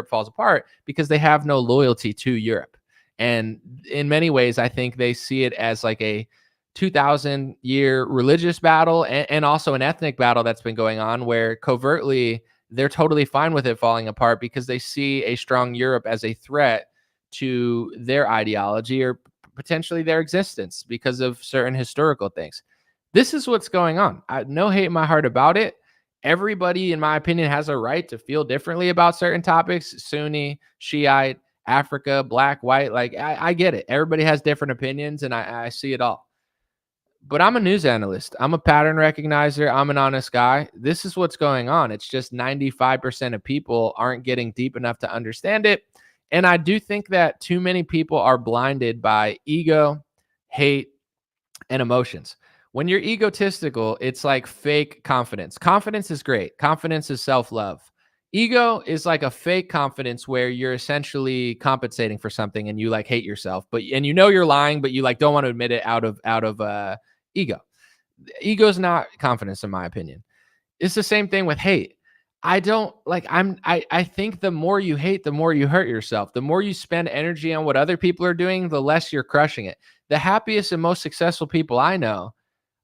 falls apart, because they have no loyalty to Europe. And in many ways, I think they see it as like a 2,000-year religious battle and also an ethnic battle that's been going on, where covertly they're totally fine with it falling apart because they see a strong Europe as a threat to their ideology or potentially their existence because of certain historical things. This is what's going on. No hate in my heart about it. Everybody, in my opinion, has a right to feel differently about certain topics: Sunni, Shiite, Africa, black, white. Like, I get it. Everybody has different opinions, and I see it all. But I'm a news analyst. I'm a pattern recognizer. I'm an honest guy. This is what's going on. It's just 95% of people aren't getting deep enough to understand it. And I do think that too many people are blinded by ego, hate, and emotions. When you're egotistical, it's like fake confidence. Confidence is great. Confidence is self-love. Ego is like a fake confidence where you're essentially compensating for something and you like hate yourself, and you're lying, but you like don't want to admit it out of ego. Ego is not confidence, in my opinion. It's the same thing with hate. I think the more you hate, the more you hurt yourself. The more you spend energy on what other people are doing, the less you're crushing it. The happiest and most successful people I know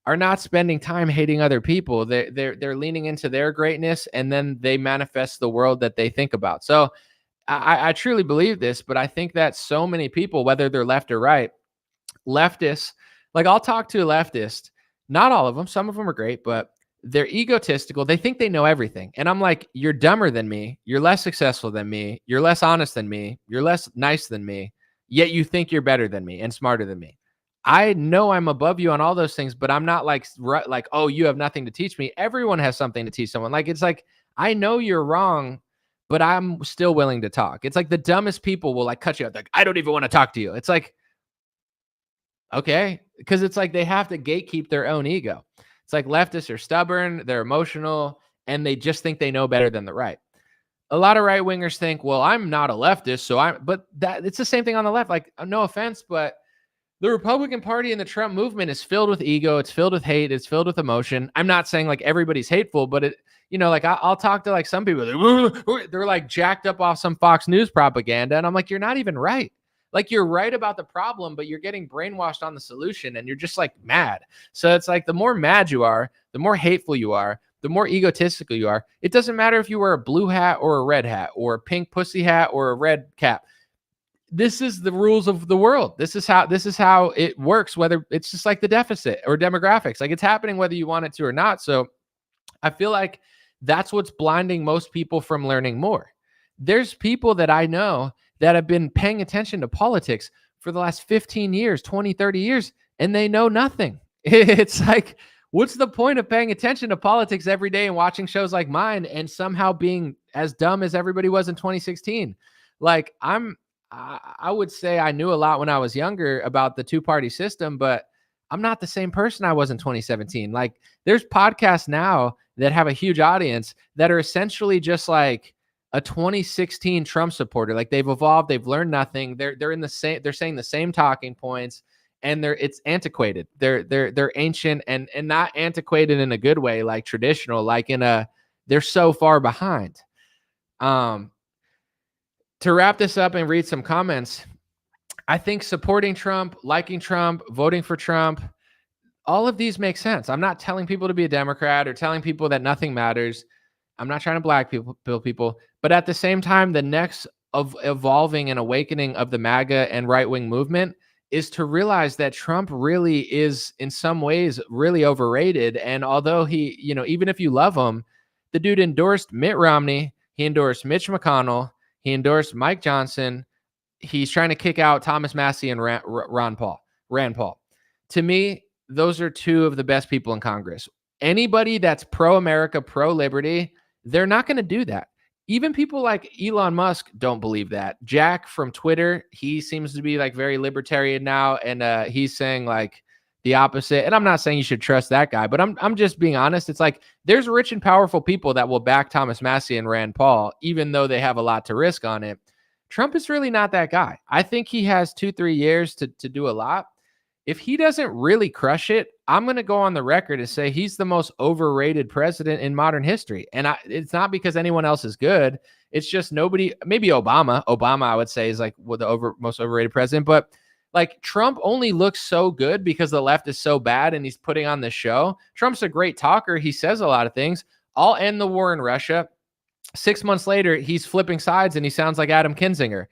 are not spending time hating other people. They're leaning into their greatness, and then they manifest the world that they think about. So I truly believe this, but I think that so many people, whether they're left or right, leftists, like I'll talk to a leftist, not all of them, some of them are great, but they're egotistical. They think they know everything. And I'm like, you're dumber than me. You're less successful than me. You're less honest than me. You're less nice than me. Yet you think you're better than me and smarter than me. I know I'm above you on all those things, but I'm not like, oh, you have nothing to teach me. Everyone has something to teach someone. Like, it's like, I know you're wrong, but I'm still willing to talk. It's like the dumbest people will like cut you out. Like, I don't even want to talk to you. It's like, okay. Because it's like they have to gatekeep their own ego. It's like leftists are stubborn, they're emotional, and they just think they know better than the right. A lot of right wingers think, well, I'm not a leftist, so but that it's the same thing on the left. Like, no offense, but the Republican Party and the Trump movement is filled with ego. It's filled with hate. It's filled with emotion. I'm not saying like everybody's hateful, but like I'll talk to like some people, they're like jacked up off some Fox News propaganda. And I'm like, you're not even right. Like, you're right about the problem, but you're getting brainwashed on the solution and you're just like mad. So it's like the more mad you are, the more hateful you are, the more egotistical you are. It doesn't matter if you wear a blue hat or a red hat or a pink pussy hat or a red cap. This is the rules of the world. This is how it works, whether it's just like the deficit or demographics. Like, it's happening whether you want it to or not. So I feel like that's what's blinding most people from learning more. There's people that I know that have been paying attention to politics for the last 15 years, 20, 30 years, and they know nothing. It's like, what's the point of paying attention to politics every day and watching shows like mine and somehow being as dumb as everybody was in 2016? Like, I would say I knew a lot when I was younger about the two-party system, but I'm not the same person I was in 2017. Like, there's podcasts now that have a huge audience that are essentially just like a 2016 Trump supporter. Like, they've evolved, they've learned nothing. They're in the same, they're saying the same talking points, and it's antiquated. They're ancient and not antiquated in a good way, like traditional, like they're so far behind. To wrap this up and read some comments, I think supporting Trump, liking Trump, voting for Trump, all of these make sense. I'm not telling people to be a Democrat or telling people that nothing matters. I'm not trying to black people, but at the same time, the next of evolving and awakening of the MAGA and right-wing movement is to realize that Trump really is in some ways really overrated. And although he, even if you love him, the dude endorsed Mitt Romney, he endorsed Mitch McConnell, he endorsed Mike Johnson. He's trying to kick out Thomas Massie and Rand Paul. To me, those are two of the best people in Congress. Anybody that's pro-America, pro-liberty, they're not going to do that. Even people like Elon Musk don't believe that. Jack from Twitter, he seems to be like very libertarian now, and he's saying like the opposite. And I'm not saying you should trust that guy, but I'm just being honest. It's like there's rich and powerful people that will back Thomas Massie and Rand Paul, even though they have a lot to risk on it. Trump is really not that guy. I think he has 2-3 years to do a lot. If he doesn't really crush it, I'm going to go on the record and say he's the most overrated president in modern history. And it's not because anyone else is good. It's just nobody, maybe Obama. Obama, I would say, is like the most overrated president. But like, Trump only looks so good because the left is so bad and he's putting on this show. Trump's a great talker. He says a lot of things. I'll end the war in Russia. 6 months later, he's flipping sides and he sounds like Adam Kinzinger.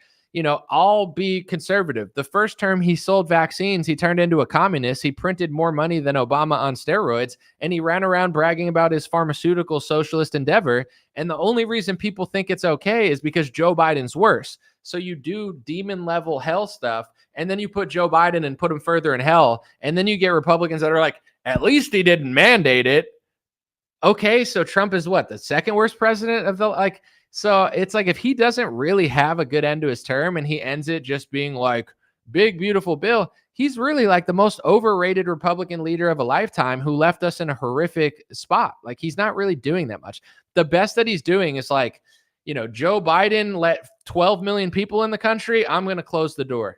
I'll be conservative. The first term he sold vaccines, he turned into a communist. He printed more money than Obama on steroids, and he ran around bragging about his pharmaceutical socialist endeavor. And the only reason people think it's okay is because Joe Biden's worse. So you do demon level hell stuff, and then you put Joe Biden and put him further in hell. And then you get Republicans that are like, at least he didn't mandate it. Okay, so Trump is what, the second worst president of so it's like, if he doesn't really have a good end to his term and he ends it just being like big, beautiful bill, he's really like the most overrated Republican leader of a lifetime who left us in a horrific spot. Like, he's not really doing that much. The best that he's doing is like, Joe Biden let 12 million people in the country. I'm going to close the door.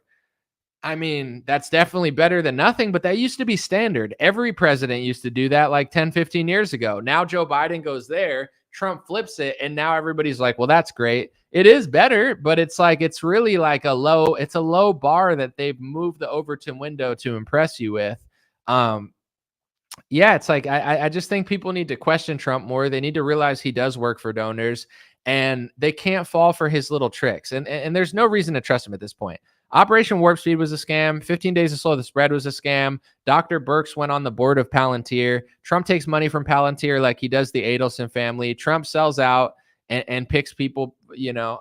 I mean, that's definitely better than nothing, but that used to be standard. Every president used to do that like 10, 15 years ago. Now Joe Biden goes there, Trump flips it, and now everybody's like, well, that's great. It is better, but it's like, it's really like a low bar that they've moved the Overton window to impress you with. Yeah, it's like, I just think people need to question Trump more. They need to realize he does work for donors, and they can't fall for his little tricks. And there's no reason to trust him at this point. Operation Warp Speed was a scam. 15 Days to Slow the Spread was a scam. Dr. Birx went on the board of Palantir. Trump takes money from Palantir like he does the Adelson family. Trump sells out and picks people,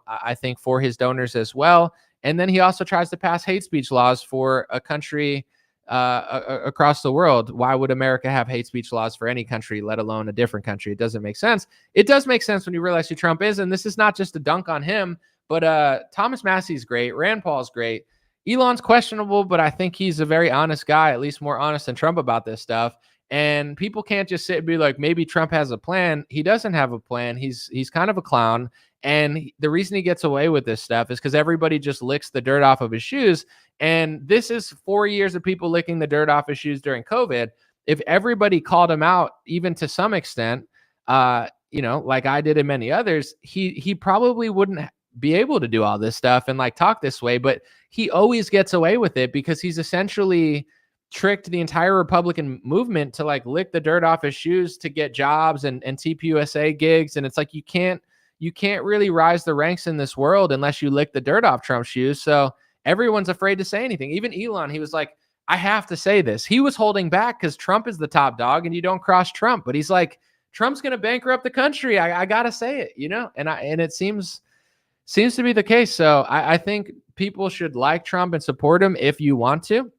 I think for his donors as well. And then he also tries to pass hate speech laws for a country across the world. Why would America have hate speech laws for any country, let alone a different country? It doesn't make sense. It does make sense when you realize who Trump is. And this is not just a dunk on him, but Thomas Massie's great. Rand Paul's great. Elon's questionable, but I think he's a very honest guy, at least more honest than Trump about this stuff. And people can't just sit and be like, maybe Trump has a plan. He doesn't have a plan. He's kind of a clown. And the reason he gets away with this stuff is because everybody just licks the dirt off of his shoes. And this is 4 years of people licking the dirt off his shoes during COVID. If everybody called him out, even to some extent, like I did and many others, he probably wouldn't be able to do all this stuff and like talk this way. But he always gets away with it because he's essentially tricked the entire Republican movement to like lick the dirt off his shoes to get jobs and TPUSA gigs. And it's like you can't really rise the ranks in this world unless you lick the dirt off Trump's shoes. So everyone's afraid to say anything. Even Elon, he was like, I have to say this. He was holding back because Trump is the top dog and you don't cross Trump. But he's like, Trump's going to bankrupt the country. I got to say it, and it seems to be the case. So I think people should like Trump and support him if you want to.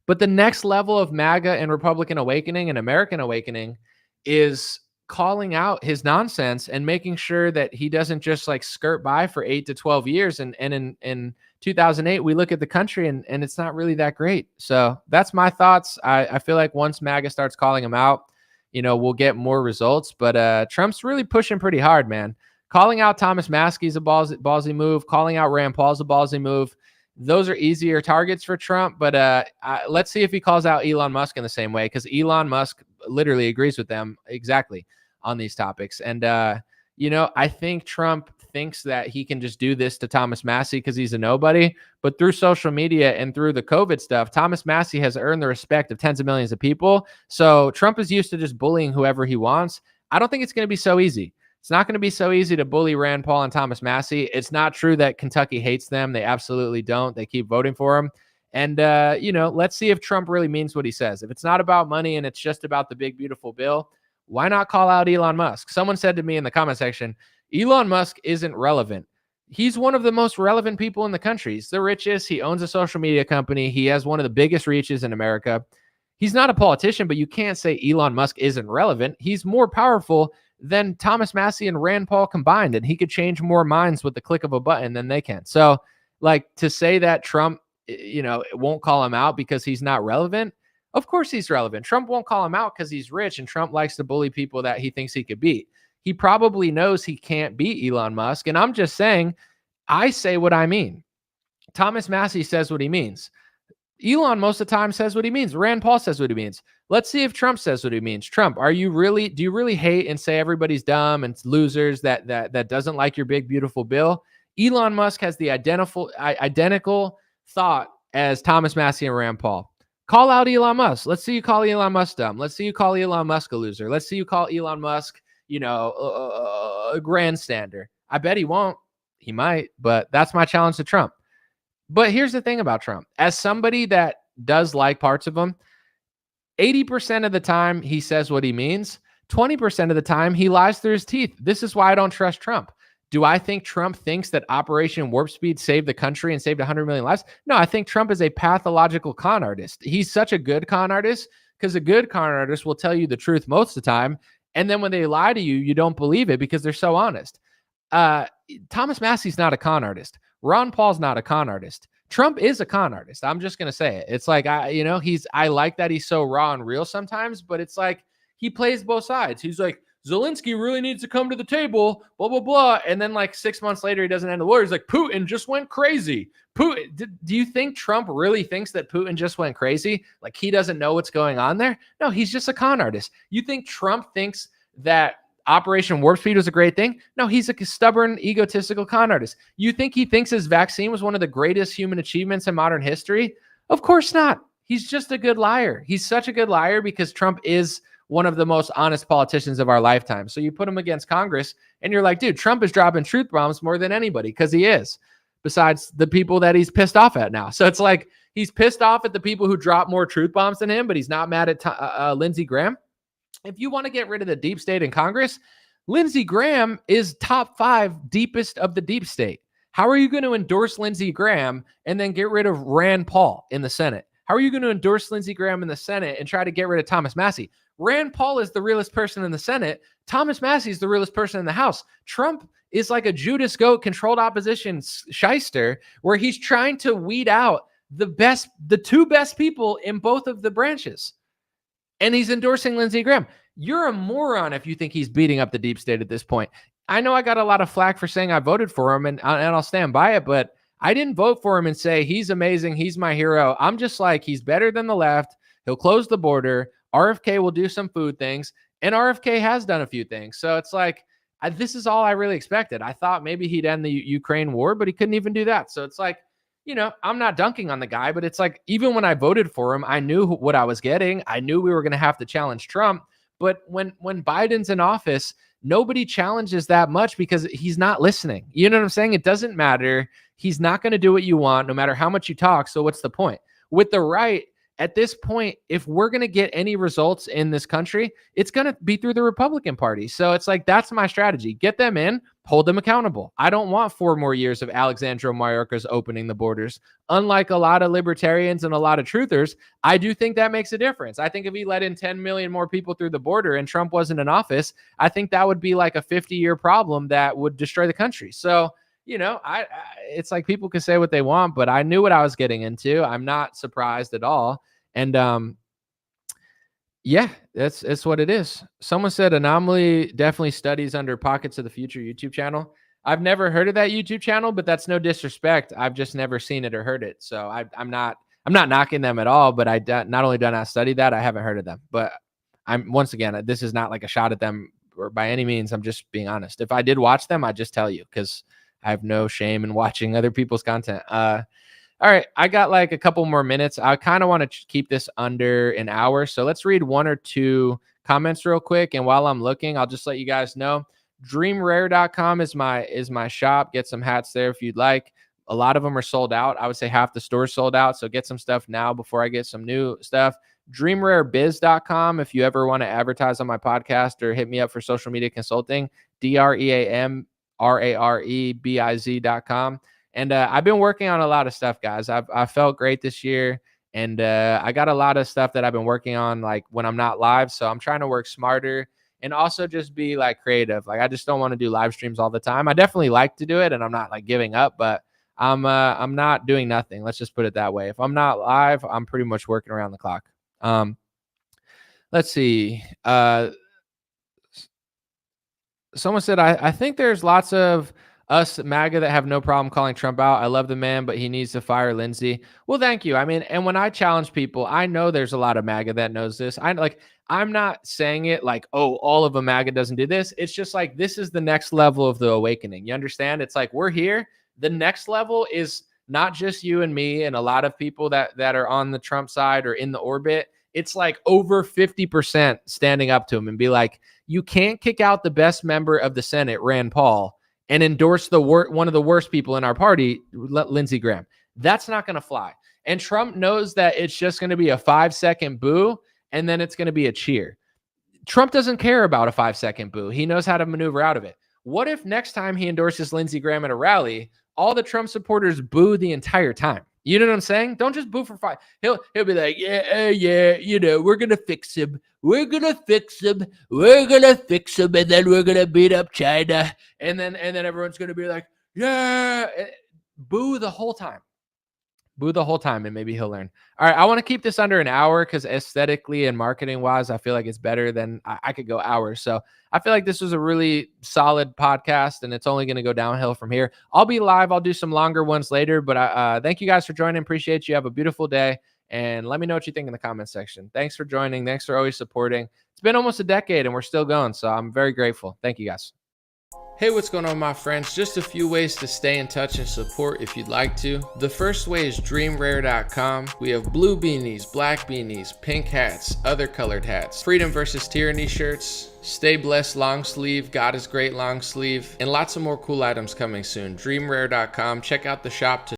But the next level of MAGA and Republican awakening and American awakening is calling out his nonsense and making sure that he doesn't just like skirt by for 8 to 12 years. And in 2008, we look at the country and it's not really that great. So that's my thoughts. I feel like once MAGA starts calling him out, we'll get more results. But Trump's really pushing pretty hard, man. Calling out Thomas Maskey's a ballsy move. Calling out Rand Paul's a ballsy move. Those are easier targets for Trump, but let's see if he calls out Elon Musk in the same way, because Elon Musk literally agrees with them exactly on these topics. And, I think Trump thinks that he can just do this to Thomas Massie because he's a nobody, but through social media and through the COVID stuff, Thomas Massie has earned the respect of tens of millions of people. So Trump is used to just bullying whoever he wants. I don't think it's going to be so easy. It's not going to be so easy to bully Rand Paul and Thomas Massie. It's not true that Kentucky hates them. They absolutely don't. They keep voting for him. And, let's see if Trump really means what he says. If it's not about money and it's just about the big, beautiful bill, why not call out Elon Musk? Someone said to me in the comment section, Elon Musk isn't relevant. He's one of the most relevant people in the country. He's the richest. He owns a social media company. He has one of the biggest reaches in America. He's not a politician, but you can't say Elon Musk isn't relevant. He's more powerful than Thomas Massie and Rand Paul combined, and he could change more minds with the click of a button than they can. So, like, to say that Trump, won't call him out because he's not relevant, of course he's relevant. Trump won't call him out because he's rich, and Trump likes to bully people that he thinks he could beat. He probably knows he can't beat Elon Musk, and I'm just saying, I say what I mean. Thomas Massie says what he means. Elon most of the time says what he means. Rand Paul says what he means. Let's see if Trump says what he means. Trump, do you really hate and say everybody's dumb and losers that doesn't like your big, beautiful bill? Elon Musk has the identical thought as Thomas Massie and Rand Paul. Call out Elon Musk. Let's see you call Elon Musk dumb. Let's see you call Elon Musk a loser. Let's see you call Elon Musk, a grandstander. I bet he won't. He might, but that's my challenge to Trump. But here's the thing about Trump. As somebody that does like parts of him, 80% of the time he says what he means. 20% of the time he lies through his teeth. This is why I don't trust Trump. Do I think Trump thinks that Operation Warp Speed saved the country and saved 100 million lives? No, I think Trump is a pathological con artist. He's such a good con artist because a good con artist will tell you the truth most of the time. And then when they lie to you, you don't believe it because they're so honest. Thomas Massie's not a con artist. Ron Paul's not a con artist. Trump is a con artist. I'm just going to say it. It's like, I like that he's so raw and real sometimes, but it's like he plays both sides. He's like, Zelensky really needs to come to the table, blah, blah, blah. And then like 6 months later, he doesn't end the war. He's like, Putin just went crazy. Do you think Trump really thinks that Putin just went crazy? Like he doesn't know what's going on there? No, he's just a con artist. You think Trump thinks that Operation Warp Speed was a great thing? No, he's a stubborn, egotistical con artist. You think he thinks his vaccine was one of the greatest human achievements in modern history? Of course not. He's just a good liar. He's such a good liar because Trump is one of the most honest politicians of our lifetime. So you put him against Congress and you're like, dude, Trump is dropping truth bombs more than anybody because he is. besides the people that he's pissed off at now. So it's like he's pissed off at the people who drop more truth bombs than him, but he's not mad at Lindsey Graham. If you want to get rid of the deep state in Congress, Lindsey Graham is top 5 deepest of the deep state. How are you going to endorse Lindsey Graham and then get rid of Rand Paul in the Senate? How are you going to endorse Lindsey Graham in the Senate and try to get rid of Thomas Massie? Rand Paul is the realest person in the Senate. Thomas Massie is the realest person in the House. Trump is like a Judas goat controlled opposition shyster where he's trying to weed out the 2 best people in both of the branches. And he's endorsing Lindsey Graham. You're a moron if you think he's beating up the deep state at this point. I know I got a lot of flack for saying I voted for him, and I'll stand by it, but I didn't vote for him and say he's amazing, he's my hero. I'm just like, he's better than the left. He'll close the border. RFK will do some food things, and RFK has done a few things. So it's like, this is all I really expected. I thought maybe he'd end the Ukraine war, but he couldn't even do that. So it's like, I'm not dunking on the guy, but it's like, even when I voted for him, I knew what I was getting. I knew we were going to have to challenge Trump. But when Biden's in office, nobody challenges that much because he's not listening. You know what I'm saying? It doesn't matter. He's not going to do what you want, no matter how much you talk. So what's the point? With the right, at this point, if we're going to get any results in this country, it's going to be through the Republican Party. So it's like, that's my strategy. Get them in, hold them accountable. I don't want 4 more years of Alexandra Mayorkas opening the borders. Unlike a lot of libertarians and a lot of truthers, I do think that makes a difference. I think if he let in 10 million more people through the border and Trump wasn't in office, I think that would be like a 50-year problem that would destroy the country. So, it's like people can say what they want, but I knew what I was getting into. I'm not surprised at all. And yeah, it's what it is. Someone said Anomaly definitely studies under Pockets of the Future YouTube channel. I've never heard of that YouTube channel, but that's no disrespect. I've just never seen it or heard it. So I'm not knocking them at all, but not only do I not study that, I haven't heard of them. But once again, this is not like a shot at them or by any means. I'm just being honest. If I did watch them, I'd just tell you because I have no shame in watching other people's content. All right, I got like a couple more minutes. I kind of want to keep this under an hour. So let's read 1 or 2 comments real quick. And while I'm looking, I'll just let you guys know. Dreamrare.com is my shop. Get some hats there if you'd like. A lot of them are sold out. I would say half the store's sold out. So get some stuff now before I get some new stuff. Dreamrarebiz.com if you ever want to advertise on my podcast or hit me up for social media consulting. DreamRarebiz.com. And I've been working on a lot of stuff, guys. I felt great this year. And I got a lot of stuff that I've been working on like when I'm not live. So I'm trying to work smarter and also just be like creative. Like I just don't want to do live streams all the time. I definitely like to do it and I'm not like giving up, but I'm not doing nothing. Let's just put it that way. If I'm not live, I'm pretty much working around the clock. Let's see. Someone said, I think there's lots of us MAGA that have no problem calling Trump out. I love the man, but he needs to fire Lindsey. Well, thank you. I mean, and when I challenge people, I know there's a lot of MAGA that knows this. I'm not saying it like, oh, all of a MAGA doesn't do this. It's just like, this is the next level of the awakening. You understand? It's like, we're here. The next level is not just you and me and a lot of people that are on the Trump side or in the orbit. It's like over 50% standing up to him and be like, you can't kick out the best member of the Senate, Rand Paul, and endorse one of the worst people in our party, Lindsey Graham. That's not going to fly. And Trump knows that it's just going to be a 5-second boo, and then it's going to be a cheer. Trump doesn't care about a 5-second boo. He knows how to maneuver out of it. What if next time he endorses Lindsey Graham at a rally, all the Trump supporters boo the entire time? You know what I'm saying? Don't just boo for 5. He'll be like, yeah, we're going to fix him. We're going to fix him. We're going to fix him. And then we're going to beat up China. And then everyone's going to be like, yeah, boo the whole time. Boo the whole time, and maybe he'll learn. All right, I want to keep this under an hour because aesthetically and marketing-wise, I feel like it's better than I could go hours. So I feel like this was a really solid podcast, and it's only going to go downhill from here. I'll be live. I'll do some longer ones later, but thank you guys for joining. Appreciate you. Have a beautiful day, and let me know what you think in the comment section. Thanks for joining. Thanks for always supporting. It's been almost a decade, and we're still going, so I'm very grateful. Thank you, guys. Hey, what's going on, my friends? Just a few ways to stay in touch and support if you'd like to. The first way is dreamrare.com. We have blue beanies, black beanies, pink hats, other colored hats, freedom versus tyranny shirts, stay blessed long sleeve, God is great long sleeve, and lots of more cool items coming soon. Dreamrare.com. Check out the shop to